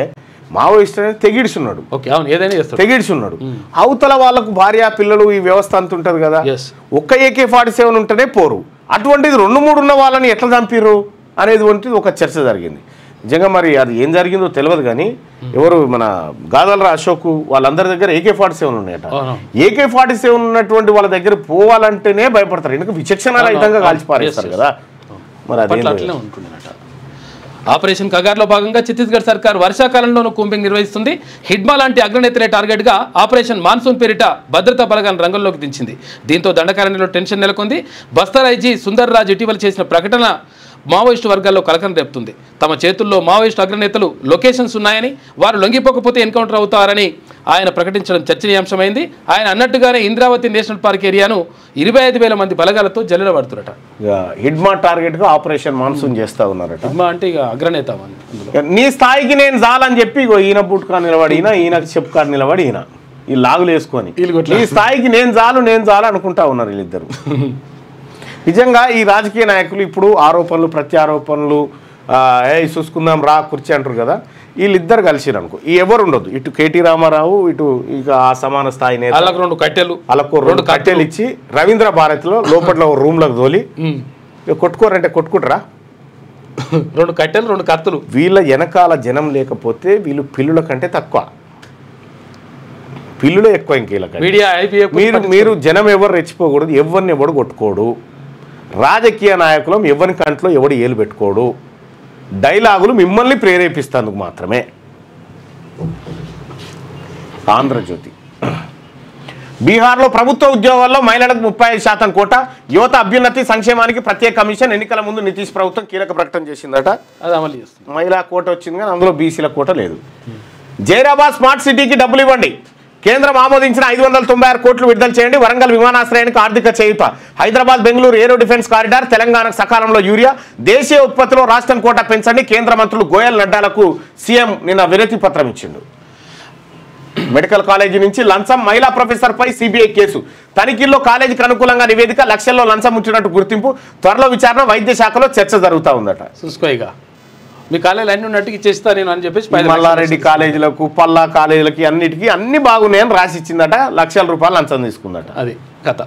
మావోయిస్ట్ అనేది తెగిడిచున్నాడు. ఓకే, అవును, ఏదైనా చేస్తాడు, తెగిడిచున్నాడు. అవతల వాళ్ళకు భార్య పిల్లలు ఈ వ్యవస్థ అంత ఉంటుంది కదా, ఒక్క AK-47 ఉంటేనే పోరు. అటువంటిది 2-3 ఉన్న వాళ్ళని ఎట్లా చంపిర్రు అనేది ఒక చర్చ జరిగింది. నిజంగా మరి అది ఏం జరిగిందో తెలియదు కానీ ఎవరు మన గాదలరా అశోక్ వాళ్ళందరి దగ్గర AK-47 ఉన్నాయట. AK-47 ఉన్నటువంటి వాళ్ళ దగ్గర పోవాలంటేనే భయపడతారు, ఎందుకంటే విచక్షణారహితంగా కాల్చి పారేస్తారు కదా. మరి అదే ఉంటుందట. ఆపరేషన్ కగార్లో భాగంగా ఛత్తీస్గఢ్ సర్కార్ వర్షాకాలంలోనూ కూంబింగ్ నిర్వహిస్తుంది. హిడ్మా లాంటి అగ్రనేతలే టార్గెట్గా ఆపరేషన్ మాన్సూన్ పేరిట భద్రతా బలగాలను రంగంలోకి దించింది. దీంతో దండకారణ్యంలో టెన్షన్ నెలకొంది. బస్తర్ ఐజీ సుందర్ రాజ్ ఇటీవల చేసిన ప్రకటన మావోయిస్టు వర్గాల్లో కలకలం రేపుతుంది. తమ చేతుల్లో మావోయిస్టు అగ్రనేతలు లొకేషన్స్ ఉన్నాయని, వారు లొంగిపోకపోతే ఎన్కౌంటర్ అవుతారని ఆయన ప్రకటించడం చర్చనీయాంశమైంది. ఆయన అన్నట్టుగానే ఇంద్రావతి నేషనల్ పార్క్ ఏరియాను 25,000 మంది బలగాలతో జల్లెడబడుతున్నట. హిడ్మా టార్గెట్గా ఆపరేషన్ మాన్సూన్ చేస్తా ఉన్నారట. హిడ్మా అంటే ఇక అగ్రనేత. నీ స్థాయికి నేను చాలని చెప్పి ఈయన బుట్కా నిలబడి ఈయనకు చెప్పుకాడు నిలబడి ఈ లాగులు వేసుకొని ఈ స్థాయికి నేను చాలు అనుకుంటా ఉన్నారు వీళ్ళిద్దరు. నిజంగా ఈ రాజకీయ నాయకులు ఇప్పుడు ఆరోపణలు ప్రత్యారోపణలు చూసుకుందాం రా కుర్చీ అంటారు కదా, వీళ్ళిద్దరు కలిసిరు అనుకో ఎవరు ఉండొద్దు. ఇటు కేటీ రామారావు ఇటు ఇక ఆ సమాన స్థాయి నేత వాళ్ళకు 2 కట్టెలు ఇచ్చి రవీంద్ర భారతిలో లోపల రూమ్లకు తోలి కొట్టుకోరంటే కొట్టుకుంటారా? 2 కట్టెలు 2 కత్తులు. వీళ్ళ వెనకాల జనం లేకపోతే వీళ్ళు పిల్లుల కంటే తక్కువ, పిల్లులే ఎక్కువ. ఇంకేళ్ళ మీరు జనం ఎవరు రెచ్చిపోకూడదు, ఎవరిని ఎవడు కొట్టుకోడు, రాజకీయ నాయకులం ఎవరి కంట్లో ఎవడు ఏలు పెట్టుకోడు, డైలాగులు మిమ్మల్ని ప్రేరేపిస్తేందుకు మాత్రమే. ఆంధ్రజ్యోతి బీహార్లో ప్రభుత్వ ఉద్యోగాల్లో మహిళలకు 35% కోట, యువత అభ్యున్నతి సంక్షేమానికి ప్రత్యేక కమిషన్. ఎన్నికల ముందు నితీష్ ప్రభుత్వం కీలక ప్రకటన చేసిందట, అది అమలు చేస్తుంది. మహిళా కోట వచ్చింది కానీ అందులో బీసీల కోట లేదు. జైరాబాద్ స్మార్ట్ సిటీకి డబ్బులు ఇవ్వండి, కేంద్రం ఆమోదించిన 596 కోట్లు విడుదల చేయండి. వరంగల్ విమానాశ్రయానికి ఆర్థిక చేయూత. హైదరాబాద్ బెంగళూరు ఏరో డిఫెన్స్ కారిడార్. తెలంగాణకు సకాలంలో యూరియా. దేశీయ ఉత్పత్తిలో రాష్ట్రం కోటా పెంచండి. కేంద్ర మంత్రులు గోయల్ నడ్డాలకు సీఎం నిన్న వినతి పత్రం ఇచ్చిండు. మెడికల్ కాలేజీ నుంచి లంచం, మహిళా ప్రొఫెసర్పై సిబిఐ కేసు. తనిఖీల్లో కాలేజీకి అనుకూలంగా నివేదిక, లక్షల్లో లంచం ఉంచినట్టు గుర్తింపు. త్వరలో విచారణ. వైద్య శాఖలో చర్చ జరుగుతూ ఉందట. చూసుకోయిగా మీ కాలేజీలు అన్ని ఉన్నట్టుగా ఇచ్చేస్తా నేను అని చెప్పేసి మల్లారెడ్డి కాలేజీలకు పల్లా కాలేజీలకి అన్నిటికీ అన్ని బాగున్నాయని రాసి ఇచ్చిందట. లక్షల రూపాయలు లంచం తీసుకుందట. అది కథ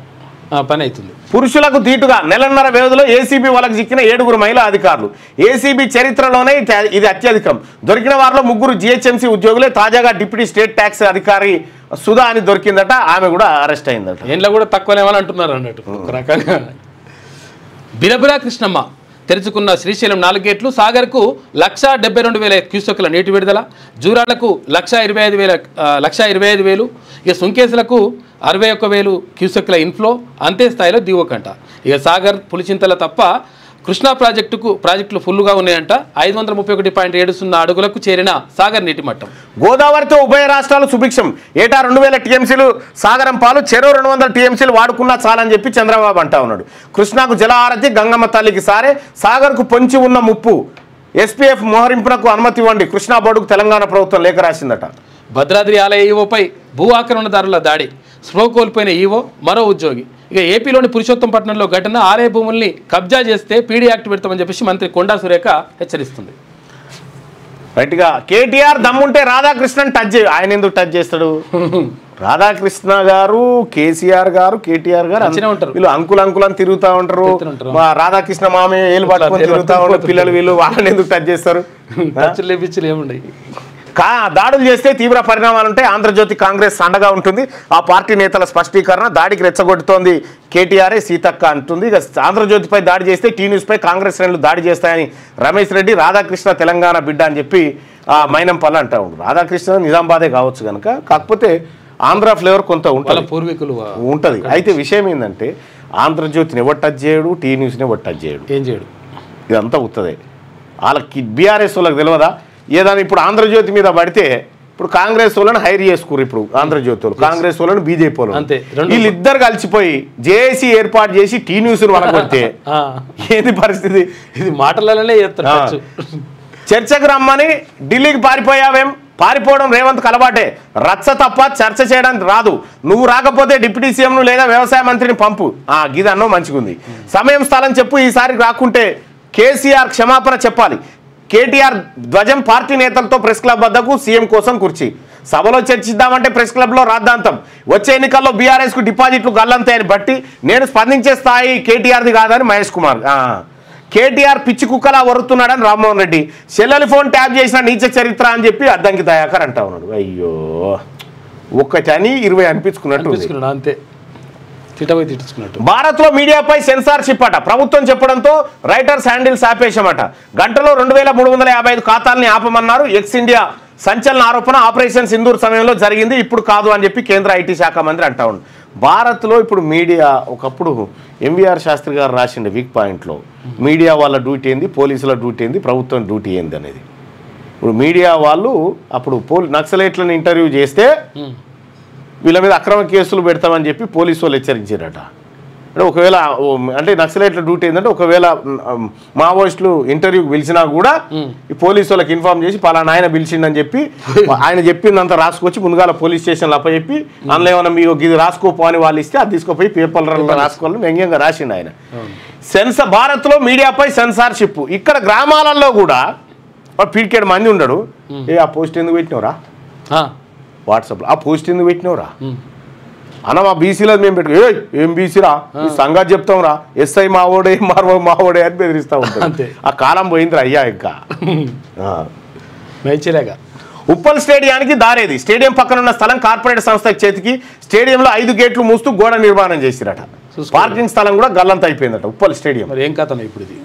పని అవుతుంది. పురుషులకు దీటుగా నెలన్నర వ్యవధిలో ఏసీబీ వాళ్ళకి చిక్కిన 7 మహిళా అధికారులు. ఏసీబీ చరిత్రలోనే ఇది అత్యధికం. దొరికిన వారిలో 3 GHMC ఉద్యోగులే. తాజాగా డిప్యూటీ స్టేట్ ట్యాక్స్ అధికారి సుధా అని దొరికిందట, ఆమె కూడా అరెస్ట్ అయిందట. ఇంట్లో కూడా తక్కువనేమని అంటున్నారు అన్నట్టు ఒక రకంగా. బిరబిరా కృష్ణమ్మ తెరుచుకున్న శ్రీశైలం 4 గేట్లు. సాగర్కు 1,72,000 క్యూసెక్కుల నీటి విడుదల. జూరాలకు 1,25,000. ఇక సుంకేసులకు 61,000 క్యూసెక్కుల ఇన్ఫ్లో. అంతే స్థాయిలో దిగువకంట. ఇక సాగర్ పులిచింతల తప్ప కృష్ణా ప్రాజెక్టులు ఫుల్లుగా ఉన్నాయంట. 531.70 అడుగులకు చేరిన సాగర్ నీటి మట్టం. గోదావరితో ఉభయ రాష్ట్రాలు సుభిక్షం. ఏటా 2,000 టీఎంసీలు సాగరం పాలు. చెరో 200 టీఎంసీలు వాడుకున్నా చాలని చెప్పి చంద్రబాబు అంటా ఉన్నాడు. కృష్ణాకు జలహారతి, గంగమ్మ తల్లికి సారే. సాగర్కు పొంచి ఉన్న ముప్పు. SPF మోహరింపునకు అనుమతి ఇవ్వండి. కృష్ణా బోర్డుకు తెలంగాణ ప్రభుత్వం లేఖ రాసిందట. భద్రాద్రి ఆలయ ఈవోపై భూ ఆక్రమణదారుల దాడి. స్పృహ కోల్పోయిన ఈవో, మరో ఉద్యోగి. ఇక ఏపీలోని పురుషోత్తంపట్నంలో ఘటన. ఆలయ భూముల్ని కబ్జా చేస్తే పీడీ యాక్ట్ పెడతామని చెప్పేసి మంత్రి కొండా సురేఖ హెచ్చరిస్తుంది. రైట్గా కేటీఆర్ దమ్ముంటే రాధాకృష్ణన్ టచ్ చేయ. ఆయన ఎందుకు టచ్ చేస్తాడు? రాధాకృష్ణ గారు, కేసీఆర్ గారు, కేటీఆర్ గారు వీళ్ళు అంకులని తిరుగుతూ ఉంటారు. రాధాకృష్ణ మామే ఏళ్ళు పట్టుకొని తిరుగుతూ ఉంటారు. పిల్లలు వీళ్ళు వాళ్ళని ఎందుకు టచ్ చేస్తారు? ఏముండయి. దాడులు చేస్తే తీవ్ర పరిణామాలుంటాయి. ఆంధ్రజ్యోతి కాంగ్రెస్ అండగా ఉంటుంది. ఆ పార్టీ నేతల స్పష్టీకరణ. దాడికి రెచ్చగొట్టుతోంది కేటీఆర్ఏ, సీతక్క అంటుంది. ఇక ఆంధ్రజ్యోతిపై దాడి చేస్తే టీ న్యూస్పై కాంగ్రెస్ శ్రేణులు దాడి చేస్తాయని రమేష్ రెడ్డి. రాధాకృష్ణ తెలంగాణ బిడ్డ అని చెప్పి మైనంపల్లి అంటా ఉంటారు. రాధాకృష్ణ నిజామాబాదే కావచ్చు కనుక, కాకపోతే ఆంధ్ర ఫ్లేవర్ కొంత ఉంటుంది, పూర్వీకులు ఉంటుంది. అయితే విషయం ఏంటంటే ఆంధ్రజ్యోతిని ఎవరు టచ్ చేయడు, టీ న్యూస్ని ఎవరు టచ్ చేయడు, ఏం చేయడు. ఇదంతా ఉత్తదే. వాళ్ళకి బీఆర్ఎస్ వాళ్ళకి తెలియదా? ఏదైనా ఇప్పుడు ఆంధ్రజ్యోతి మీద పడితే ఇప్పుడు కాంగ్రెస్ వాళ్ళని హైర్ చేసుకురు, ఇప్పుడు ఆంధ్రజ్యోతి వాళ్ళు కాంగ్రెస్ వాళ్ళని బీజేపీ వాళ్ళు అంతే. వీళ్ళిద్దరు కలిసిపోయి జేఏసీ ఏర్పాటు చేసి టీ న్యూస్ వనకొడితే ఏంది పరిస్థితి? ఇది మాటలనే చేస్తారు. చర్చకు రమ్మని ఢిల్లీకి పారిపోయావేం? పారిపోవడం రేవంత్ అలవాటే, రచ్చ తప్ప చర్చ చేయడానికి రాదు. నువ్వు రాకపోతే డిప్యూటీ సీఎంను లేదా వ్యవసాయ మంత్రిని పంపు. గిదన్నో మంచిగుంది. సమయం స్థలం చెప్పు, ఈసారి రాకుంటే కేసీఆర్ క్షమాపణ చెప్పాలి. కేటీఆర్ ధ్వజం పార్టీ నేతలతో ప్రెస్ క్లబ్ వద్దకు సీఎం కోసం కుర్చీ. సభలో చర్చిద్దామంటే ప్రెస్ క్లబ్లో రాద్ధాంతం. వచ్చే ఎన్నికల్లో బీఆర్ఎస్కు డిపాజిట్లు గల్లంతాయని బట్టి నేను స్పందించే స్థాయి కేటీఆర్ది కాదని మహేష్ కుమార్. కేటీఆర్ పిచ్చి కుక్కలా వరుతున్నాడని రామ్మోహన్ రెడ్డి. చెల్లెలి ఫోన్ ట్యాప్ చేసిన నీచ చరిత్ర అని చెప్పి అద్దంకి దయాకర్ అంటా ఉన్నాడు. అయ్యో, ఒక్కటని 20 అనిపించుకున్నట్టు అంతే. భారత్ లో మీడియాపై సెన్సార్షిప్ అట. ప్రభుత్వం చెప్పడంతో రైటర్స్ హ్యాండిల్స్ ఆపేశామట. గంటలో 2355 ఖాతాల్ని ఆపమన్నారు. ఎక్స్ ఇండియా సంచలన ఆరోపణ ఆపరేషన్ సింధూర్ సమయంలో జరిగింది, ఇప్పుడు కాదు అని చెప్పి కేంద్ర ఐటీ శాఖ మంత్రి అంటా ఉన్నాడు. భారత్లో ఇప్పుడు మీడియా, ఒకప్పుడు ఎంవీఆర్ శాస్త్రి గారు రాసిండే వీక్ పాయింట్లో మీడియా వాళ్ళ డ్యూటీ ఏంది, పోలీసుల డ్యూటీ ఏంది, ప్రభుత్వం డ్యూటీ ఏంది అనేది. ఇప్పుడు మీడియా వాళ్ళు అప్పుడు నక్సలైట్లను ఇంటర్వ్యూ చేస్తే వీళ్ళ మీద అక్రమ కేసులు పెడతామని చెప్పి పోలీసు వాళ్ళు హెచ్చరించారట. అంటే ఒకవేళ అంటే నక్సలైట్ల డ్యూటీ ఏంటంటే ఒకవేళ మావోయిస్టులు ఇంటర్వ్యూకి పిలిచినా కూడా ఈ పోలీసు వాళ్ళకి ఇన్ఫార్మ్ చేసి పలానా ఆయన పిలిచిండని చెప్పి ఆయన చెప్పిందంతా రాసుకొచ్చి ముందుగాల పోలీస్ స్టేషన్లో అప్పచెప్పి అందులో ఏమన్నా మీరు ఇది రాసుకోపో అని వాళ్ళు ఇస్తే అది తీసుకుపోయి పేపర్లలో రాసుకోవాలని వ్యంగ్యంగా రాసిండు ఆయన. భారత్లో మీడియాపై సెన్సార్షిప్. ఇక్కడ గ్రామాలలో కూడా పీడికేడు మంది ఉండడు. ఆ పోస్ట్ ఎందుకు పెట్టినవరా, వాట్సాప్లో ఆ పోస్ట్ ఎందుకు పెట్టినవరా అన్న, మా బీసీలో మేము పెట్టుకో, ఏం బీసీరా ఈ సంగతి చెప్తాం రా, ఎస్ఐ మావోడే మావోడే అని బెదిరిస్తూ ఉంటాం. ఆ కాలం పోయిందిరా అయ్యా. ఇంకా ఉప్పల్ స్టేడియానికి దారేది. స్టేడియం పక్కన ఉన్న స్థలం కార్పొరేట్ సంస్థ చేతికి. స్టేడియంలో 5 గేట్లు మూస్తూ గోడ నిర్మాణం చేసిరట. పార్కింగ్ స్థలం కూడా గల్లంత అయిపోయిందట ఉప్పల్ స్టేడియం. మరి ఏం కథ ఇప్పుడు ఇది?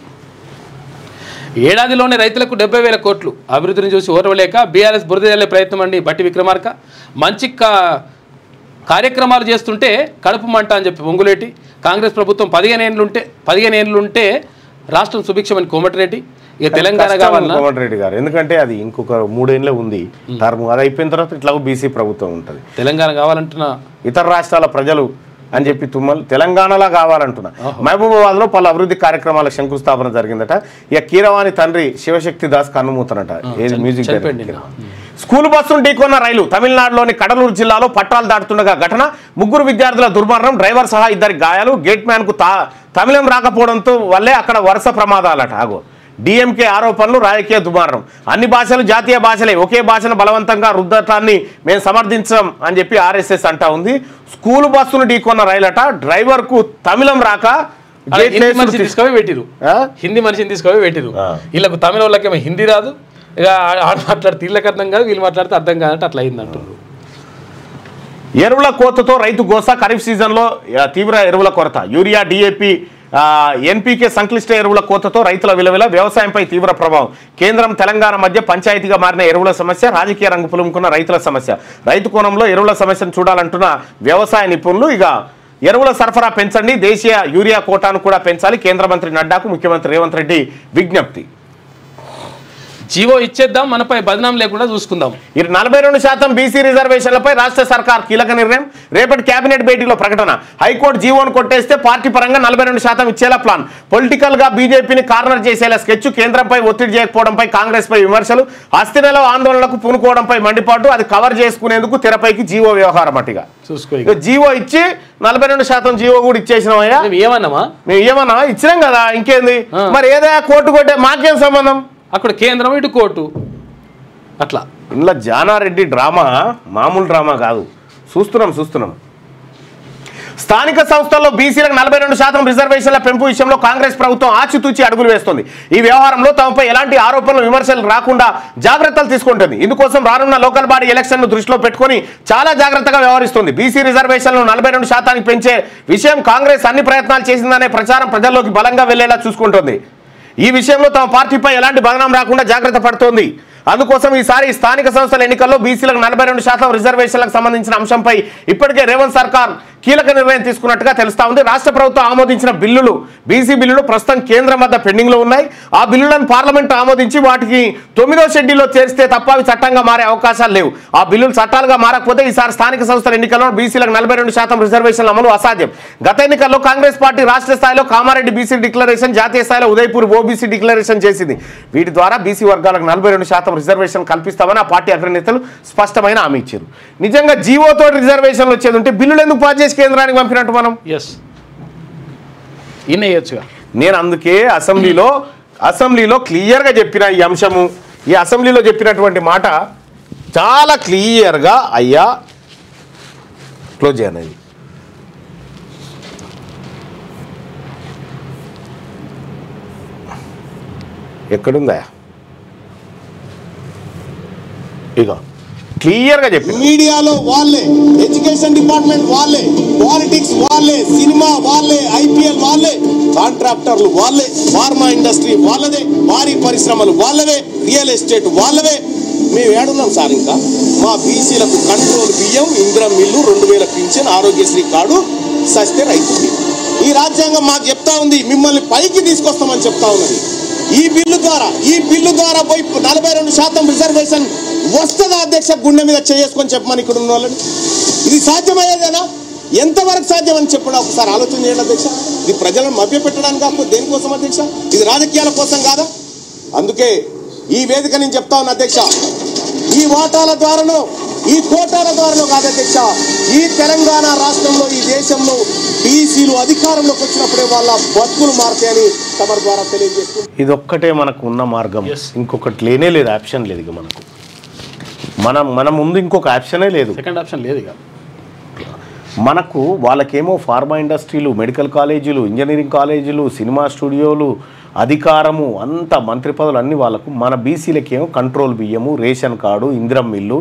ఏడాదిలోనే రైతులకు 70,000 కోట్లు అభివృద్ధిని చూసి ఓర్వలేక బీఆర్ఎస్ బురద జల్లే ప్రయత్నం అండి బట్టి విక్రమార్క. మంచి కార్యక్రమాలు చేస్తుంటే కడుపు మంట అని చెప్పి పొంగులేటి. కాంగ్రెస్ ప్రభుత్వం 15 ఏళ్ళుంటే రాష్ట్రం సుభిక్షమని కోమటిరెడ్డి. ఇక తెలంగాణ కావాలన్నా కోమటిరెడ్డి గారు, ఎందుకంటే అది ఇంకొక 3 ఏళ్ళే ఉంది టర్మ్, అది అయిపోయిన తర్వాత ఇట్లా బీసీ ప్రభుత్వం ఉంటుంది. తెలంగాణ కావాలంటున్నా ఇతర రాష్ట్రాల ప్రజలు అని చెప్పి తుమ్మలు తెలంగాణలో కావాలంటున్నా. మహబూబాబాద్లో పలు అభివృద్ధి కార్యక్రమాల శంకుస్థాపన జరిగిందట. ఇక కీరవాణి తండ్రి శివశక్తి దాస్ కన్నుమూతనట. ఏది మ్యూజిక్ స్కూల్ బస్సును ఢీకొన్న రైలు. తమిళనాడులోని కడలూరు జిల్లాలో పట్టాలు దాటుతుండగా ఘటన. 3 విద్యార్థుల దుర్మరణం, డ్రైవర్ సహా 2 గాయాలు. గేట్ మ్యాన్ కు తమిళం రాకపోవడంతో వల్లే అక్కడ వరుస ప్రమాదాలట. డిఎంకే ఆరోపణలు, రాజకీయ దుమారం. అన్ని భాషలు జాతీయ భాషలే, ఒకే భాషను బలవంతంగా రుద్దటాన్ని మేము సమర్థించాం అని చెప్పి ఆర్ఎస్ఎస్ అంటా ఉంది. స్కూల్ బస్సును ఢీకొన్న రైలట. డ్రైవర్ కు తమిళం రాక తీసుకొని పెట్టిరు, హిందీ మనిషిని తీసుకొని పెట్టిరు. వీళ్ళకు తమిళ వాళ్ళకేమో హిందీ రాదు, ఇక ఆడు మాట్లాడితే వీళ్ళకి అర్థం కాదు, వీళ్ళు మాట్లాడితే అర్థం కాదంటే అట్లా అయింది అంటారు. ఎరువుల కోతతో రైతు గోస. ఖరీఫ్ సీజన్లో తీవ్ర ఎరువుల కొరత. యూరియా, డిఏపి, ఎన్పీకే సంక్లిష్ట ఎరువుల కోతతో రైతుల విలువల. వ్యవసాయంపై తీవ్ర ప్రభావం. కేంద్రం తెలంగాణ మధ్య పంచాయతీగా మారిన ఎరువుల సమస్య. రాజకీయ రంగు పులుముకున్న రైతుల సమస్య. రైతు కోణంలో ఎరువుల సమస్యను చూడాలంటున్న వ్యవసాయ నిపుణులు. ఇక ఎరువుల సరఫరా పెంచండి, దేశీయ యూరియా కోటాను కూడా పెంచాలి. కేంద్ర మంత్రి నడ్డాకు ముఖ్యమంత్రి రేవంత్ రెడ్డి విజ్ఞప్తి. జీవో ఇచ్చేద్దాం, మనపై బదనాం లేకుండా చూసుకుందాం. 42% బీసీ రిజర్వేషన్లపై రాష్ట్ర సర్కార్ కీలక నిర్ణయం. రేపటి కేబినెట్ భేటీలో ప్రకటన. హైకోర్టు జీవోను కొట్టేస్తే పార్టీ పరంగా 42% ఇచ్చేలా ప్లాన్. పొలిటికల్ గా బీజేపీని కార్నర్ చేసేలా స్కెచ్. కేంద్రంపై ఒత్తిడి చేయకపోవడంపై కాంగ్రెస్ పై విమర్శలు. అస్థిరలో ఆందోళనలకు పూనుకోవడంపై మండిపాటు. అది కవర్ చేసుకునేందుకు తెరపైకి జీవో వ్యవహారం అట్టిగా చూసుకో. జీవో ఇచ్చి 42% జీవో కూడా ఇచ్చేసినామయ్యా. మేము ఏమన్నా ఇచ్చినాం కదా, ఇంకేంది మరి? ఏదైనా కోర్టు కొట్టే మాకేం సంబంధం? అక్కడ కేంద్రం, ఇటు కోర్టు. అట్లా ఇంట్లో జానారెడ్డి డ్రామా మామూలు డ్రామా కాదు. చూస్తున్నాం. స్థానిక సంస్థల్లో బీసీలకు 42% రిజర్వేషన్ల పెంపు విషయంలో కాంగ్రెస్ ప్రభుత్వం ఆచితూచి అడుగులు వేస్తుంది. ఈ వ్యవహారంలో తమపై ఎలాంటి ఆరోపణలు, విమర్శలు రాకుండా జాగ్రత్తలు తీసుకుంటుంది. ఇందుకోసం రానున్న లోకల్ బాడీ ఎలక్షన్ను దృష్టిలో పెట్టుకుని చాలా జాగ్రత్తగా వ్యవహరిస్తుంది. బీసీ రిజర్వేషన్లను 42% పెంచే విషయం కాంగ్రెస్ అన్ని ప్రయత్నాలు చేసిందనే ప్రచారం ప్రజల్లోకి బలంగా వెళ్లేలా చూసుకుంటుంది. ఈ విషయంలో తమ పార్టీపై ఎలాంటి బదనాం రాకుండా జాగ్రత్త పడుతోంది. అందుకోసం ఈసారి స్థానిక సంస్థల ఎన్నికల్లో బీసీలకు 42% రిజర్వేషన్లకు సంబంధించిన అంశంపై ఇప్పటికే రేవంత్ సర్కార్ కీలక నిర్ణయం తీసుకున్నట్టుగా తెలుస్తా ఉంది. రాష్ట్ర ప్రభుత్వం ఆమోదించిన బిల్లులు బీసీ బిల్లులు ప్రస్తుతం కేంద్రం వద్ద పెండింగ్లో ఉన్నాయి. ఆ బిల్లులను పార్లమెంట్ ఆమోదించి వాటికి 9వ షెడ్యూల్లో చేరిస్తే తప్ప అవి చట్టంగా మారే అవకాశాలు లేవు. ఆ బిల్లులు చట్టాలుగా మారకపోతే ఈసారి స్థానిక సంస్థల ఎన్నికల్లో బీసీలకు 42% రిజర్వేషన్ల అమలు అసాధ్యం. గత ఎన్నికల్లో కాంగ్రెస్ పార్టీ రాష్ట్ర స్థాయిలో కామారెడ్డి బీసీ డిక్లరేషన్, జాతీయ స్థాయిలో ఉదయపూర్ ఓబీసీ డిక్లరేషన్ చేసింది. వీటి ద్వారా బీసీ వర్గాలకు 42% రిజర్వేషన్ కల్పిస్తామని ఆ పార్టీ అగ్రనేతలు స్పష్టమైన హామీ ఇచ్చారు. నిజంగా జీవోతో రిజర్వేషన్లు వచ్చేది ఉంటే బిల్లులు ఎందుకు పాస్ చేసి కేంద్రానికి పంపినట్టు మనం నేను అందుకే అసెంబ్లీలో క్లియర్గా చెప్పిన ఈ అంశము, ఈ అసెంబ్లీలో చెప్పినటువంటి మాట చాలా క్లియర్గా అయ్యా క్లోజ్ చేయనది. ఎక్కడుందా ఇక క్లియర్గా చెప్పి మీడియాలో వాళ్ళే, ఎడ్యుకేషన్ డిపార్ట్మెంట్ వాళ్ళే, పాలిటిక్స్ వాళ్ళే, సినిమా వాళ్ళే, ఐపీఎల్ వాళ్ళే, కాంట్రాక్టర్లు వాళ్ళే, ఫార్మా ఇండస్ట్రీ వాళ్ళదే, భారీ పరిశ్రమలు వాళ్ళవే, రియల్ ఎస్టేట్ వాళ్ళవే. మేము ఏడున్నాం సార్. ఇంకా మా బీసీలకు కంట్రోల్ బియ్యం, ఇందిరా మిల్లు, 2000 పింఛన్, ఆరోగ్యశ్రీ కార్డు సస్తే రైతు. ఈ రాజ్యాంగం మాకు చెప్తా ఉంది మిమ్మల్ని పైకి తీసుకొస్తామని చెప్తా ఉన్నది. ఈ బిల్లు ద్వారా పోయి 42% రిజర్వేషన్ వస్తుందా అధ్యక్ష? గుండె మీద చేసుకొని చెప్పమని ఇక్కడ ఉన్న వాళ్ళని. ఇది సాధ్యమయ్యేదేనా? ఎంతవరకు సాధ్యమని చెప్పడం ఒకసారి ఆలోచన చేయండి అధ్యక్ష. ఇది ప్రజలను మభ్యపెట్టడానికి కాకపోతే దేనికోసం అధ్యక్ష? ఇది రాజకీయాల కోసం కాదా? అందుకే ఈ వేదిక నేను చెప్తా ఉన్నా అధ్యక్ష, ఈ వాటాల ద్వారానో ఈ కోటాల ద్వారానో కాదు అధ్యక్ష, ఈ తెలంగాణ రాష్ట్రంలో ఈ దేశంలో బీసీలు అధికారంలోకి వచ్చినప్పుడే వాళ్ళ బతుకులు మారుతాయని తమ ద్వారా తెలియజేస్తుంది. ఇదొక్కటే మనకు ఉన్న మార్గం, ఇంకొకటి లేనే లేదు, ఆప్షన్ లేదు. ఇక మన ముందు ఇంకొక ఆప్షనే లేదు, సెకండ్ ఆప్షన్ లేదు. ఇక మనకు వాళ్ళకేమో ఫార్మా ఇండస్ట్రీలు, మెడికల్ కాలేజీలు, ఇంజనీరింగ్ కాలేజీలు, సినిమా స్టూడియోలు, అధికారము, అంత మంత్రి పదవులు అన్నీ వాళ్ళకు. మన బీసీలకేమో కంట్రోల్ బియ్యము, రేషన్ కార్డు, ఇందిరం మిల్లు,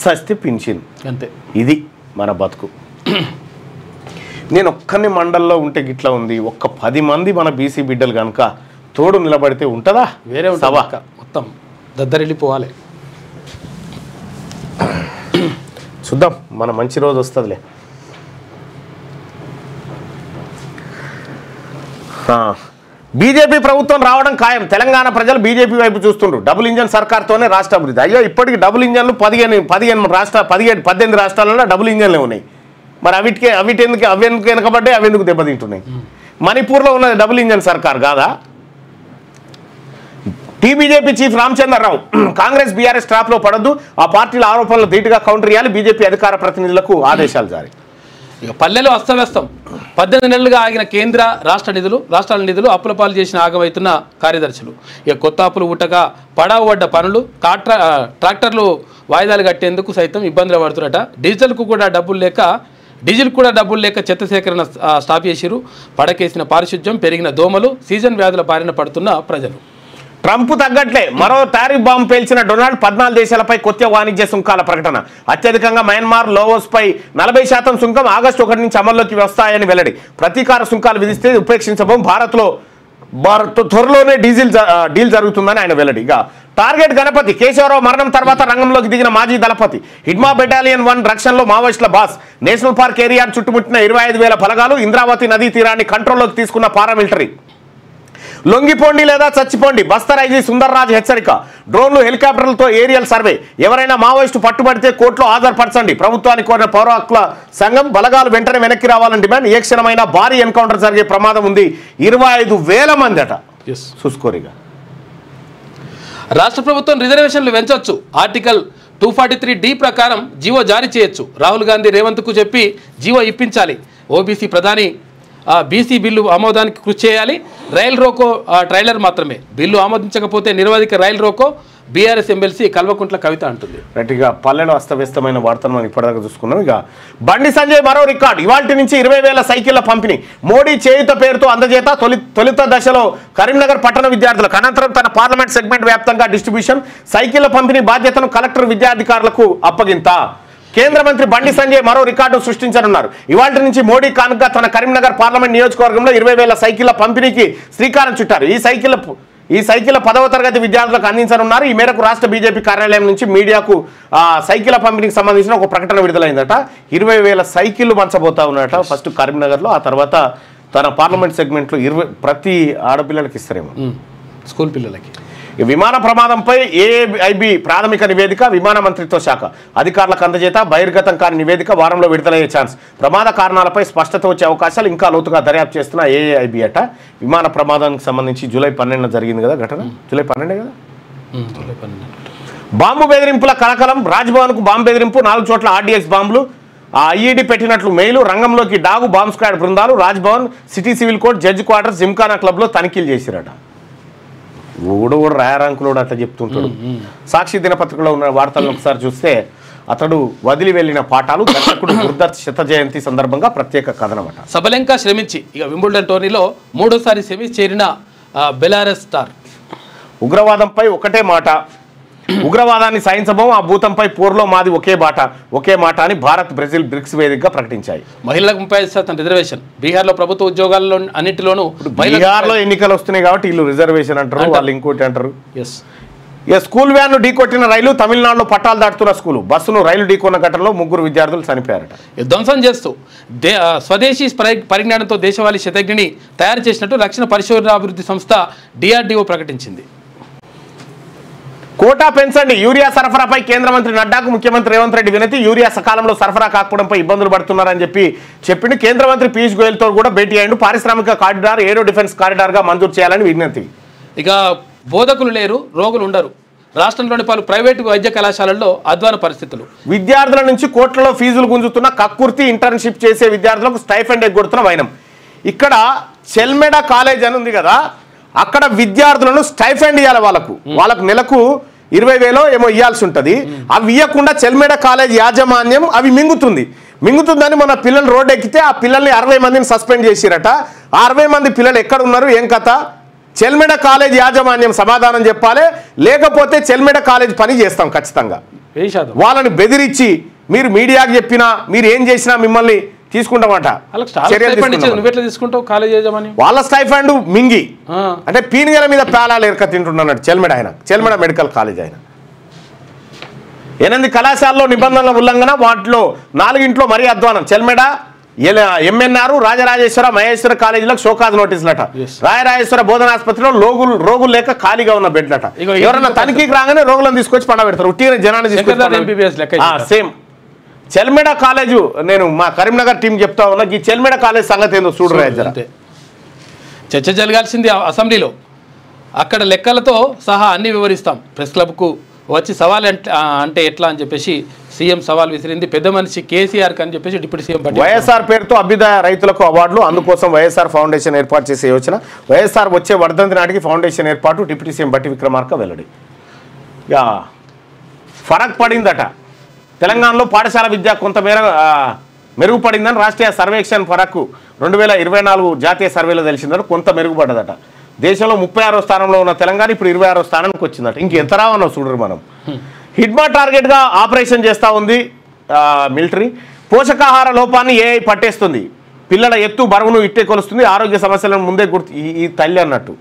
సస్తి పింఛన్, అంతే. ఇది మన బతుకు. నేను ఒక్కని మండల్లో ఉంటే గిట్లా ఉంది, ఒక్క 10 మంది మన బీసీ బిడ్డలు కనుక తోడు నిలబడితే ఉంటుందా? వేరే సభ మొత్తం దద్దరిల్లిపోవాలి. చూద్దాం, మన మంచి రోజు వస్తుందిలే. బీజేపీ ప్రభుత్వం రావడం ఖాయం. తెలంగాణ ప్రజలు బీజేపీ వైపు చూస్తుండ్రు. డబుల్ ఇంజన్ సర్కార్తోనే రాష్ట్ర అభివృద్ధి. అయ్యో, ఇప్పటికి డబుల్ ఇంజన్లు 18 రాష్ట్రాలలో డబుల్ ఇంజన్లే ఉన్నాయి. మరి అవి ఎందుకు వెనకబడ్డాయి, అవి ఎందుకు దెబ్బతింటున్నాయి? మణిపూర్లో ఉన్నది డబుల్ ఇంజన్ సర్కార్ కాదా? టీబీజేపీ చీఫ్ రామచంద్రరావు కాంగ్రెస్ బీఆర్ఎస్ ట్రాప్లో పడద్దు, ఆ పార్టీల ఆరోపణలు ధీటుగా కౌంటర్ చేయాలి, బీజేపీ అధికార ప్రతినిధులకు ఆదేశాలు జారీ. ఇక పల్లెలు అస్తవ్యస్తం. 18 నెలలుగా ఆగిన కేంద్ర రాష్ట్రాల నిధులు అప్పుల పాలు చేసిన ఆగమవుతున్న కార్యదర్శులు. ఇక కొత్త అప్పులు ఉట్టక పడావు పడ్డ పనులు, ట్రాక్టర్లు వాయిదాలు కట్టేందుకు సైతం ఇబ్బందులు పడుతున్నట. డీజిల్ కూడా డబ్బులు లేక చెత్త సేకరణ స్టాప్ చేసిరు. పడకేసిన పారిశుధ్యం, పెరిగిన దోమలు, సీజన్ వ్యాధుల బారిన పడుతున్న ప్రజలు. ట్రంప్ తగ్గట్లే మరో టారిఫ్ బాంబు పేల్చిన డొనాల్డ్. 14 దేశాలపై కొత్త వాణిజ్య సుంకాల ప్రకటన. అత్యధికంగా మయన్మార్, లోవోస్పై 40% సుంకం ఆగస్టు 1 నుంచి అమల్లోకి వస్తాయని వెల్లడి. ప్రతీకార సుంకాలు విధిస్తే ఉపేక్షించబోం. భారత్ త్వరలోనే డీల్ జరుగుతుందని ఆయన వెల్లడి. ఇక టార్గెట్ గణపతి. కేశవరావు మరణం తర్వాత రంగంలోకి దిగిన మాజీ దళపతి. హిడ్మా బెటాలియన్ 1 రక్షణలో మావోయిస్టుల బాస్. నేషనల్ పార్క్ ఏరియాను చుట్టుముట్టిన 25,000 ఫలగాలు. ఇంద్రావతి నదీ తీరాన్ని కంట్రోల్లోకి తీసుకున్న పారామిలిటరీ. లొంగిపోండి లేదా చచ్చిపోండి, బస్తర్ ఐజీ సుందర్రాజ్ హెచ్చరిక. డ్రోన్లు, హెలికాప్టర్లతో ఏరియల్ సర్వే. ఎవరైనా మావోయిస్టు పట్టుబడితే కోర్టులో హాజరుపరచండి. ప్రభుత్వానికి కోరిన పౌర హక్కుల సంఘం. బలగాలు వెంటనే వెనక్కి రావాలని డిమాండ్. ఏ క్షణమైనా భారీ ఎన్కౌంటర్ జరిగే ప్రమాదం ఉంది. 25,000 మంది అట. చూసుకోరిగా. రాష్ట్ర ప్రభుత్వం రిజర్వేషన్లు పెంచొచ్చు. ఆర్టికల్ 243D ప్రకారం జీవో జారీ చేయొచ్చు. రాహుల్ గాంధీ రేవంత్కు చెప్పి జీవో ఇప్పించాలి. ఓబీసీ ప్రధాని బీసీ బిల్లు ఆమోదానికి కృషి చేయాలి. రైల్ రోకో ట్రైలర్ మాత్రమే. బిల్లు ఆమోదించకపోతే నిరవధిక rail roko. BRS MLC Kalvakuntla Kavitha అంటుంది. రైట్గా పల్లెలో అస్తవ్యస్తమైన వార్తను మనం ఇప్పటిదాకా చూసుకున్నాం. ఇక బండి సంజయ్ మరో రికార్డు. ఇవాల్టి నుంచి 20,000 సైకిళ్ల పంపిణీ. మోడీ చేయుత పేరుతో అందజేత. తొలుత దశలో కరీంనగర్ పట్టణ విద్యార్థులకు, అనంతరం తన పార్లమెంట్ సెగ్మెంట్ వ్యాప్తంగా డిస్ట్రిబ్యూషన్. సైకిళ్ల పంపిణీ బాధ్యతను కలెక్టర్ విద్యాధికారులకు అప్పగింత. కేంద్ర మంత్రి బండి సంజయ్ మరో రికార్డు సృష్టించనున్నారు. ఇవాల్టి నుంచి మోడీ కానుక తన కరీంనగర్ పార్లమెంట్ నియోజకవర్గంలో 20,000 సైకిళ్ల పంపిణీకి శ్రీకారం చుట్టారు. ఈ ఈ సైకిల్ 10వ తరగతి విద్యార్థులకు అందించనున్నారు. ఈ మేరకు రాష్ట్ర బీజేపీ కార్యాలయం నుంచి మీడియాకు సైకిల్ పంపిణీకి సంబంధించిన ఒక ప్రకటన విడుదలైందట. 20,000 సైకిళ్లు పంచబోతా ఉన్నాయట. ఫస్ట్ కరీంనగర్లో, ఆ తర్వాత తన పార్లమెంట్ సెగ్మెంట్లో 20 ప్రతి ఆడపిల్లలకి ఇస్తారేమో, స్కూల్ పిల్లలకి. విమాన ప్రమాదంపై ఏఐబి ప్రాథమిక నివేదిక విమాన మంత్రిత్వ శాఖ అధికారులకు అందజేత. బహిర్గతం కాని నివేదిక వారంలో విడుదలయ్యే ఛాన్స్. ప్రమాద కారణాలపై స్పష్టత వచ్చే అవకాశాలు. ఇంకా లోతుగా దర్యాప్తు చేస్తున్న ఏఐబి అట. విమాన ప్రమాదానికి సంబంధించి జూలై 12 జరిగింది కదా ఘటన, జూలై 12 కదా. బాంబు బెదిరింపుల కలకలం. రాజ్భవన్కు బాంబు బెదిరింపు, 4 చోట్ల ఆర్డీఎక్స్ బాంబులు. ఐఈడి పెట్టినట్లు మెయిలు. రంగంలోకి డాగు బాంబ్ స్క్వాడ్ బృందాలు. Raj Bhavan, city civil court, judge quarters, Gymkhana క్లబ్లో తనిఖీలు చేసిరట. ఊడు రాయారంకులోడు అట్లా చెప్తుంటాడు. సాక్షి దినపత్రికలో ఉన్న వార్తలను ఒకసారి చూస్తే అతడు వదిలి వెళ్లిన పాఠాలు. దర్శకుడు గుర్దత్ శత జయంతి సందర్భంగా ప్రత్యేక కథనమాట. సబలెంకా శ్రమించి ఇక వింబుల్డన్ టోర్నీలో 3వ సెమీస్ చేరిన బెలారస్ స్టార్. ఉగ్రవాదంపై ఒకటే మాట, ఉగ్రవాదాన్ని సహించబోం, ఆ భూతంపై పోర్లో మాది ఒకే మాట అని భారత్, బ్రెజిల్ బ్రిక్స్ వేదికగా ప్రకటించాయి. మహిళలకు 35% రిజర్వేషన్. బీహార్లో ప్రభుత్వ ఉద్యోగాల్లో అన్నింటిలోనూ బీహార్లో ఎన్నికలు వస్తున్నాయి కాబట్టి వీళ్ళు రిజర్వేషన్ అంటారు, వాళ్ళు ఇంకోటి అంటారు. ఎస్. స్కూల్ వ్యాన్ను ఢీకొట్టిన రైలు. తమిళనాడులో పట్టాలు దాటుతున్న స్కూలు బస్సును రైలు ఢీకొన్న ఘటనలో 3 విద్యార్థులు చనిపోయారట. ధ్వంసం చేస్తూ స్వదేశీ పరిజ్ఞానంతో దేశవాళీ శతజ్ఞిని తయారు చేసినట్టు రక్షణ పరిశోధనాభివృద్ధి సంస్థ DRDO ప్రకటించింది. కోటా పెంచండి. యూరియా సరఫరాపై కేంద్ర మంత్రి నడ్డాకు ముఖ్యమంత్రి రేవంత్ రెడ్డి వినతి. యూరియా సకాలంలో సరఫరా కాకపోవడంపై ఇబ్బందులు పడుతున్నారని చెప్పిండు. కేంద్ర మంత్రి పీయూష్ గోయల్తో కూడా భేటీ అయ్యిండు. పారిశ్రామిక కారిడార్ ఏరో డిఫెన్స్ కారిడార్గా మంజూరు చేయాలని విజ్ఞప్తి. ఇక బోధకులు లేరు, రోగులు ఉండరు. రాష్ట్రంలోని పలు ప్రైవేటు వైద్య కళాశాలల్లో అధ్వాన పరిస్థితులు. విద్యార్థుల నుంచి కోట్లలో ఫీజులు గుంజుతున్న కక్కుర్తి. ఇంటర్న్షిప్ చేసే విద్యార్థులకు స్టైఫండ్ ఎగ్గొడుతున్న వైనం. ఇక్కడ చెల్మెడ కాలేజ్ అని ఉంది కదా, అక్కడ విద్యార్థులను స్టైఫండ్ ఇవ్వాలి. వాళ్ళకు నెలకు 20,000 ఏమో ఇవ్వాల్సి ఉంటుంది. అవి ఇవ్వకుండా చెల్మెడ కాలేజ్ యాజమాన్యం అవి మింగుతుందని మన పిల్లలు రోడ్డు ఎక్కితే ఆ పిల్లల్ని 60 మందిని సస్పెండ్ చేసిరట. ఆ 60 మంది పిల్లలు ఎక్కడ ఉన్నారు, ఏం కథ? చెల్మెడ కాలేజ్ యాజమాన్యం సమాధానం చెప్పాలి, లేకపోతే చెల్మెడ కాలేజ్ పని చేస్తాం ఖచ్చితంగా. వాళ్ళని బెదిరించి మీరు మీడియాకి చెప్పినా, మీరు ఏం చేసినా మిమ్మల్ని తీసుకుంటామట. వాళ్ళ స్టైఫండ్ మింగి అంటే పీనిగల మీద పేలాలు ఎరక తింటున్నాడు చెల్మెడ మెడికల్ కాలేజ్ ఆయన. 8 కళాశాలలో నిబంధనల ఉల్లంఘన, వాటిలో 4 మరీ అధ్వానం. చెల్మెడ, MNR, రాజరాజేశ్వర, మహేశ్వర కాలేజీలకు షోకాజ్ నోటీసులట. రాయరాజేశ్వర బోధనాస్పత్రిలో రోగులు లేక ఖాళీగా ఉన్న బెడ్లట. ఎవరన్నా తనిఖీకి రాగానే రోగులను తీసుకొచ్చి పండబెడతారు. ఉట్టిన జనాన్ని తీసుకొచ్చి సేమ్ చెల్మెడ కాలేజు. నేను మా కరీంనగర్ టీం చెప్తా ఉన్నా, ఈ చెల్మెడ కాలేజ్ సంగతి ఏందో చూడరా. చర్చ జరగాల్సింది అసెంబ్లీలో. అక్కడ లెక్కలతో సహా అన్ని వివరిస్తాం. ప్రెస్ క్లబ్కు వచ్చి సవాల్ అంటే ఎట్లా అని చెప్పేసి సీఎం సవాల్ విసిరింది. పెద్ద మనిషి కేసీఆర్కి అని చెప్పేసి డిప్యూటీ సీఎం వైఎస్ఆర్ పేరుతో అభ్యుదయ రైతులకు అవార్డులు. అందుకోసం వైఎస్ఆర్ ఫౌండేషన్ ఏర్పాటు చేసే యోచన. వైఎస్ఆర్ వచ్చే వర్ధంతి నాటికి ఫౌండేషన్ ఏర్పాటు. డిప్యూటీ సీఎం బట్టి విక్రమార్క వెల్లడి. ఇక ఫరక్ పడిందట. తెలంగాణలో పాఠశాల విద్య కొంతమేర మెరుగుపడిందని రాష్ట్రీయ సర్వేక్షణ ఫరక్ 2024 జాతీయ సర్వేలో తెలిసిందని కొంత మెరుగుపడ్డదట. దేశంలో 36వ స్థానంలో ఉన్న తెలంగాణ ఇప్పుడు 26వ స్థానానికి వచ్చిందట. ఇంకెంత రావన్నో చూడరు మనం. హిడ్మా టార్గెట్గా ఆపరేషన్ చేస్తూ ఉంది మిలిటరీ. పోషకాహార లోపాన్ని ఏఐ పట్టేస్తుంది. పిల్లల ఎత్తు బరువును ఇట్టే కొలుస్తుంది. ఆరోగ్య సమస్యలను ముందే ఈ తల్లి అన్నట్టు.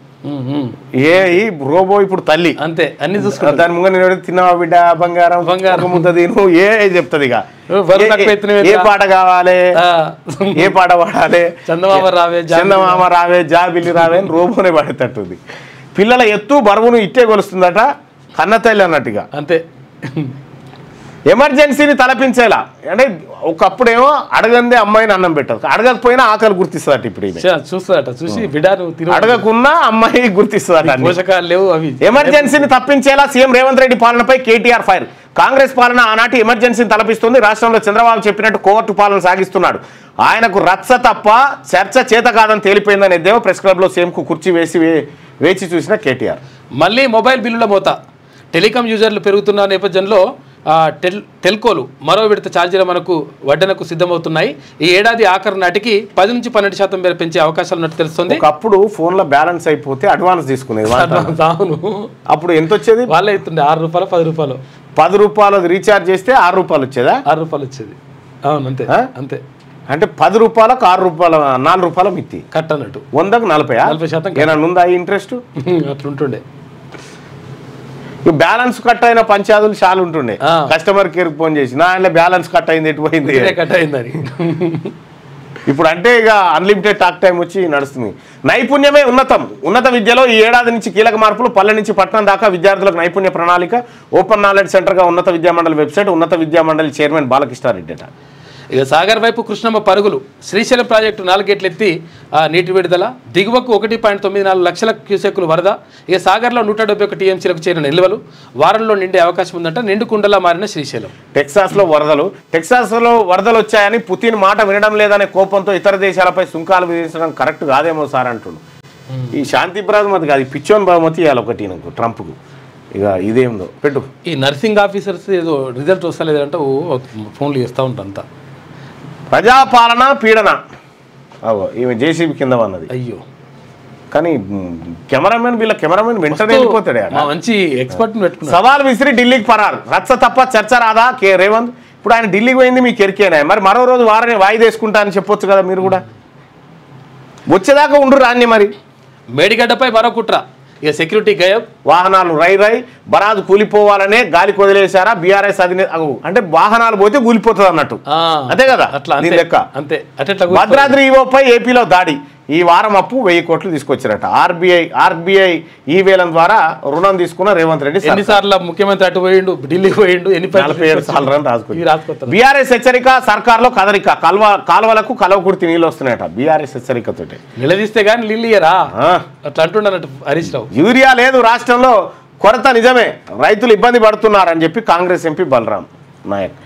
ఈ రోబో ఇప్పుడు తల్లి అంతే, అన్ని చూసుకుంటా. దాని ముందు నేను తిన్నావా బిడ్డ, బంగారం ముద్ద తిను ఏ చెప్తుంది. ఇక ఏ పాట కావాలి, ఏ పాట పాడాలి, చందమామ రావే జాబిల్లి రావే అని రోబోనే పాడేటట్టుంది. పిల్లల ఎత్తు బరువును ఇట్టే కొలుస్తుందట కన్న తల్లి అన్నట్టుగా. అంతే. ఎమర్జెన్సీని తలపించేలా అంటే ఒకప్పుడేమో అడగందే అమ్మాయిని అన్నం పెట్టదు, అడగకపోయినా ఆకలి గుర్తిస్తుందట. ఇప్పుడు చూస్తుందట, చూసి బిడ్డను అడగకున్నా అమ్మాయి గుర్తిస్తుందట. పోషకాలు లేవు అవి. ఎమర్జెన్సీని తప్పించేలా సీఎం రేవంత్ రెడ్డి పాలనపై కేటీఆర్ ఫైర్. కాంగ్రెస్ పాలన ఆనాటి ఎమర్జెన్సీని తలపిస్తుంది. రాష్ట్రంలో చంద్రబాబు చెప్పినట్టు కోర్టు పాలన సాగిస్తున్నాడు. ఆయనకు రచ్చ తప్ప చర్చ చేత కాదని తేలిపోయిందని ఎద్దేమో ప్రెస్ క్లబ్లో సీఎంకు కుర్చీ వేచి చూసిన కేటీఆర్. మళ్ళీ మొబైల్ బిల్లుల మోత. టెలికాం యూజర్లు పెరుగుతున్న నేపథ్యంలో టెల్కోలు మరో విడత ఛార్జీలు మనకు వడ్డనకు సిద్ధమవుతున్నాయి. ఈ ఏడాది ఆఖరు నాటికి 10 నుంచి 12% మేర పెంచే అవకాశాలు ఉన్నట్టు తెలుస్తుంది. ఒకప్పుడు ఫోన్లో బ్యాలెన్స్ అయిపోతే అడ్వాన్స్ తీసుకునేది. అవును, అప్పుడు ఎంత వచ్చేది? వాళ్ళే అవుతుండే 6 రూపాయలు 10 రూపాయలు. 10 రూపాయలు రీఛార్జ్ చేస్తే 6 రూపాయలు వచ్చేదా? 6 రూపాయలు వచ్చేది. అవును, అంతే అంతే. అంటే 10 రూపాయలకు 6 రూపాయల 4 రూపాయల మిత్తి కట్ అన్నట్టు 100కు 40% ఏమన్నా ఉందా ఇంట్రెస్ట్? అట్లుంటుండే. బ్యాలెన్స్ కట్ అయిన పంచాయతీలు చాలా ఉంటుండే. కస్టమర్ కేర్ ఫోన్ చేసి నా ఆయన బ్యాలెన్స్ కట్ అయింది ఎటు పోయింది కట్ అయిందని. ఇప్పుడు అంటే ఇక అన్లిమిటెడ్ టాక్ టైం వచ్చి నడుస్తుంది. నైపుణ్యమే ఉన్నత విద్యలో ఈ ఏడాది నుంచి కీలక మార్పులు. పల్లె నుంచి పట్టణం దాకా విద్యార్థులకు నైపుణ్య ప్రణాళిక. ఓపెన్ నాలెడ్జ్ సెంటర్గా ఉన్నత విద్యామండలి వెబ్సైట్. ఉన్నత విద్యామండలి చైర్మన్ బాలకృష్ణారెడ్డి అట. ఇక సాగర్ వైపు కృష్ణమ్మ పరుగులు. శ్రీశైలం ప్రాజెక్టు 4 గేట్లు ఎత్తి నీటి విడుదల. దిగువకు 1.94 లక్షల క్యూసెక్కులు వరద. ఇక సాగర్లో 171 టీఎంసీలకు చేరిన నిల్వలు. వారంలో నిండే అవకాశం ఉందంట. నిండు కుండలా మారిన శ్రీశైలం. టెక్సాస్లో వరదలు వచ్చాయని పుతిన్ మాట వినడం లేదనే కోపంతో ఇతర దేశాలపై సుంకాలు విధించడం కరెక్ట్ కాదేమో సార్ అంటుండు. ఈ శాంతి బహుమతి కాదు, ఈ పిచ్చోన్ బహుమతి ఇవ్వాలి ఒకటి నాకు ట్రంప్కు. ఇక ఇదేందో పెట్టు. ఈ నర్సింగ్ ఆఫీసర్స్ ఏదో రిజల్ట్ వస్తలేదంటే ఫోన్లు చేస్తూ ఉంటారంతా. ప్రజాపాలన పీడన. ఈమె జేసీబీ కింద ఉన్నది. అయ్యో, కానీ కెమెరామెన్ వెంటనే వెళ్ళిపోతాడు. మంచి ఎక్స్పర్ట్ పెట్టుకున్నాడు. సవాల్ విసిరి ఢిల్లీకి పరారు. రచ్చ తప్ప చర్చ రాదా రేవంత్. ఇప్పుడు ఆయన ఢిల్లీకి పోయింది మీకు ఎరికేనా? మరి మరో రోజు వారాన్ని వాయిదా వేసుకుంటా అని చెప్పొచ్చు కదా మీరు కూడా. వచ్చేదాకా ఉండు రాన్ని. మరి మేడిగడ్డపై మరో కుట్ర. ఇక సెక్యూరిటీ గయబ్. వాహనాలు రై బరాజు కూలిపోవాలనే గాలికి వదిలేశారా బీఆర్ఎస్ అధినేత. అంటే వాహనాలు పోతే కూలిపోతుంది అన్నట్టు, అంతే కదా అట్లా లెక్క. అంతే. భద్రాద్రి ఈవోపై ఏపీలో దాడి. ఈ వారం అప్పు 1000 కోట్లు తీసుకొచ్చారట. ఆర్బీఐ ఈ వేలం ద్వారా రుణం తీసుకున్న రేవంత్ రెడ్డి. ఎన్నిసార్లు ముఖ్యమంత్రి అటు పోయిండు, ఢిల్లీకి పోయిండు, 47 సార్లు రాసుకుంటారు. బీఆర్ఎస్ హెచ్చరిక. సర్కార్లో కదలిక. కాలువలకు కలవకుర్తి నీళ్ళు వస్తున్నాయట బీఆర్ఎస్ హెచ్చరికతోటి. నిలదీస్తే గానీ నీళ్ళు ఇయ్యరా అట్లా అంటున్నట్టు హరీష్ రావు. యూరియా లేదు రాష్ట్రంలో, కొరత నిజమే, రైతులు ఇబ్బంది పడుతున్నారని చెప్పి కాంగ్రెస్ ఎంపీ బలరాం నాయక్.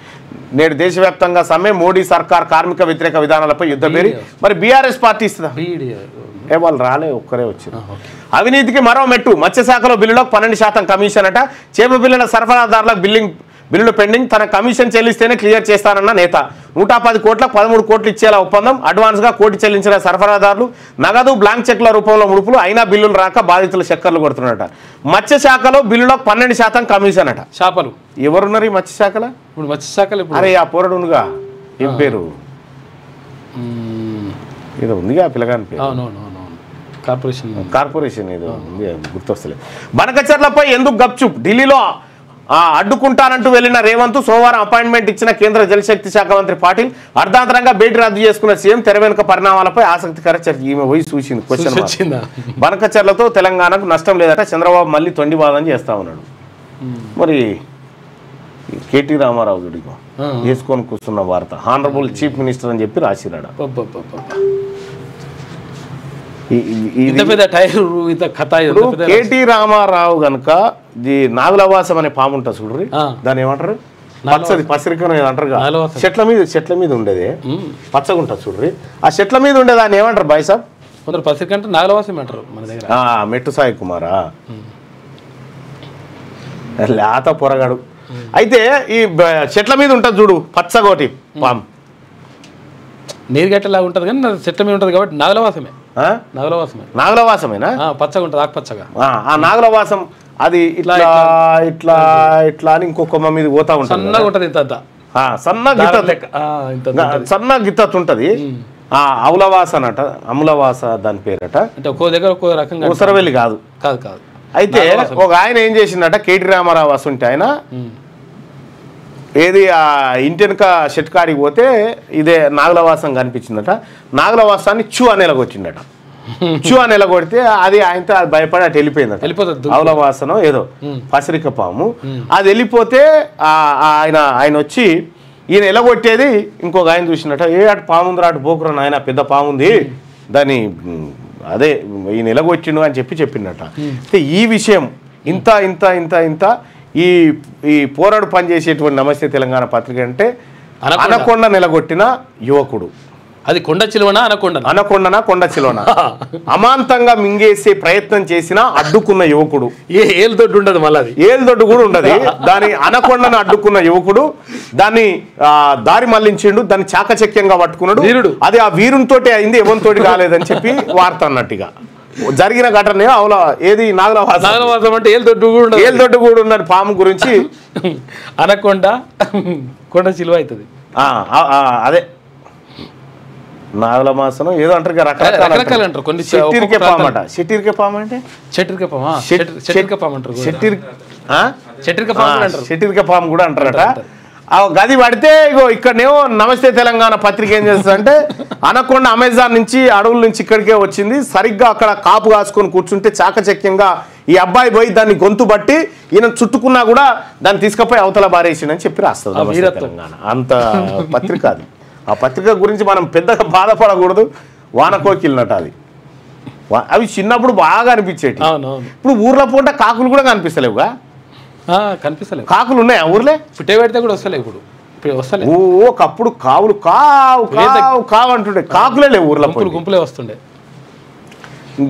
నేడు దేశవ్యాప్తంగా సమ్మె. మోడీ సర్కార్ కార్మిక వ్యతిరేక విధానాలపై యుద్ధ పేరి. మరి బీఆర్ఎస్ పార్టీ ఇస్తుందా? వాళ్ళు రాలే, ఒక్కరే వచ్చారు. అవినీతికి మరో మెట్టు. మత్స్యశాఖలో బిల్లులో 12% కమిషన్ అట. చేప బిల్లుల సరఫరాదారులకు బిల్లులు పెండింగ్. తన కమిషన్ చెల్లిస్తేనే క్లియర్ చేస్తానన్న నేత. 110 కోట్లకు 13 కోట్లు ఇచ్చేలా ఒప్పందం. అడ్వాన్స్గా 1 కోటి చెల్లించిన సరఫరాదారులు. నగదు బ్లాంక్ చెక్ల రూపంలో ముడుపులు. అయినా బిల్లులు రాక బాధితులు చక్కర్లు కొడుతున్నారట. మత్స్యశాఖలో బిల్లులో 12% కమిషన్ అట. చేపలు ఎవరున్నారు ఈ మత్స్యశాఖలో? ఇప్పుడు మత్స్యశాఖలో అరే ఆ పోరడుగా ఏం పేరు ఏదో ఉందిగా పిల్లగాని పేరు. కార్పొరేషన్ ఏదో ఉంది, గుర్తొస్తలేదు. బనకచర్లపై ఎందుకు గప్చుప్. ఢిల్లీలో అడ్డుకుంటానంటూ వెళ్లిన రేవంత్ సోమవారం అపాయింట్మెంట్ ఇచ్చిన కేంద్ర జలశక్తి శాఖ మంత్రి పాటిల్. అర్ధాంతరంగా భేటీ రద్దు చేసుకున్న సీఎం. తెర వెనుక పరిణామాలపై ఆసక్తికర చర్చ. ఈమె పోయి చూసింది క్వశ్చన్. బనకచర్లతో తెలంగాణకు నష్టం లేదట. చంద్రబాబు మళ్ళీ తొండివాదం చేస్తా ఉన్నాడు. మరి కేటీ రామారావు గుడికి వేసుకొని కూర్చున్న వార్త. హానరబుల్ చీఫ్ మినిస్టర్ అని చెప్పి రాసిరాడు. కేటీ రామారావు గనక నాగులవాసం అనే పాము ఉంటుంది చూడ్రి, దాన్ని ఏమంటారు? పచ్చది పసిరికం అంటారు. చెట్ల మీద ఉండేది పచ్చగా ఉంటుంది చూడ్రి. ఆ చెట్ల మీద ఉండే దాన్ని ఏమంటారు బాయ్ సాబ్? కొందరు పసిరికంటే నాగులవాసం అంటారు మన దగ్గర. మెట్టు సాయి కుమారా లేత పొరగాడు. అయితే ఈ చెట్ల మీద ఉంటుంది చూడు పచ్చగోటి పాము. నీరుగట్టలా ఉంటుంది కానీ చెట్ల మీద ఉంటుంది కాబట్టి నాగులవాసమే. నాగులవాసమేనా? పచ్చగా ఉంటుంది, ఆకుపచ్చగా. ఆ నాగులవాసం అది ఇట్లా ఇట్లా ఇట్లా అని ఇంకో కొమ్మ మీద పోతా ఉంటుంది. సన్నగా ఉంటుంది, ఇంత సన్న గిత్తత్ ఉంటుంది. అవులవాస అనట, అములవాస దాని పేరట. అంటే ఒక్కో దగ్గర ఒక్కో రకంగా. ఉసరవెల్లి కాదు. అయితే ఒక ఆయన ఏం చేసిందట, కేటీ రామారావు వస్తుంటే ఆయన ఏది ఆ ఇంటెనక షెట్ కాడికి పోతే ఇదే నాగులవాసం కనిపించిందట. నాగులవాసాన్ని చూ అని ఎలగొచ్చిందట. చూ అని ఎలగొడితే అది ఆయనతో అది భయపడి అటు వెళ్ళిపోయిందట. ఆవులవాసనో ఏదో పసిరిక పాము. అది వెళ్ళిపోతే ఆయన వచ్చి ఈయన ఎలగొట్టేది ఇంకొక ఆయన చూసినట్ట. అటు పాముందిరా, అటు పోకురా నాయన, పెద్ద పాముంది, దాన్ని అదే ఈయన ఎలగొచ్చిండు అని చెప్పిండట. అయితే ఈ విషయం ఇంత ఇంత ఇంత ఇంత ఈ పోరాడు పనిచేసేటువంటి నమస్తే తెలంగాణ పత్రిక అంటే అనకొండ నిలగొట్టిన యువకుడు. అది కొండ చిలువనా అనకొండనా కొండ చిలువనా అమాంతంగా మింగేసే ప్రయత్నం చేసినా అడ్డుకున్న యువకుడు. ఏలుదొడ్డు ఉండదు, మళ్ళీ ఏలుదొడ్డు కూడా ఉండదు. దాని అనకొండను అడ్డుకున్న యువకుడు దాన్ని దారి మళ్లించిండు, దాన్ని చాకచక్యంగా పట్టుకున్నాడు. అది ఆ వీరునితోటే అయింది, ఎవరితోటి కాలేదని చెప్పి వార్త అన్నట్టుగా జరిగిన ఘటన. ఏది నాగులవాసం అంటే ఏలుదొడ్డు కూడా ఉన్న పాము గురించి అనకొండ కొండ చిలువ అవుతుంది. అదే నాగుల మాసం ఏదో అంటారు కదా, రకరకాలు అంటారు. కొన్ని షెట్టిరికే పాము అట. షెట్టిరికే పాము అంటే చెట్టిరిక పాము అంటారు. చెట్టిరిక పాము కూడా అంటారట. ఆ గది పడితే ఇగో ఇక్కడనేమో నమస్తే తెలంగాణ పత్రిక ఏం చేస్తుందంటే అనకొండ అమెజాన్ నుంచి అడవుల నుంచి ఇక్కడికే వచ్చింది, సరిగ్గా అక్కడ కాపు కాసుకొని కూర్చుంటే చాకచక్యంగా ఈ అబ్బాయి పోయి దాన్ని గొంతు బట్టి ఈయన చుట్టుకున్నా కూడా దాన్ని తీసుకుపోయి అవతల బారేసిండని చెప్పి రాస్తుంది నమస్తే తెలంగాణ. అంత పత్రిక అది. ఆ పత్రిక గురించి మనం పెద్దగా బాధపడకూడదు. వానకోకిలినట అది. అవి చిన్నప్పుడు బాగా అనిపించేటి. ఇప్పుడు ఊర్లో పూట కాకులు కూడా కనిపిస్తలేవుగా. కనిపిస్తలేవు. కాకులు ఉన్నాయా ఊర్లే? పుట్టే పెడితే కూడా వస్తలేవు. ఇప్పుడు వస్తలేవు. ఒకప్పుడు కావులు కావు కావు కావు అంటుండే, కాకులే లేవు ఊర్లో, గుంపులే వస్తుండే.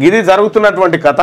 ఇది జరుగుతున్నటువంటి కథ.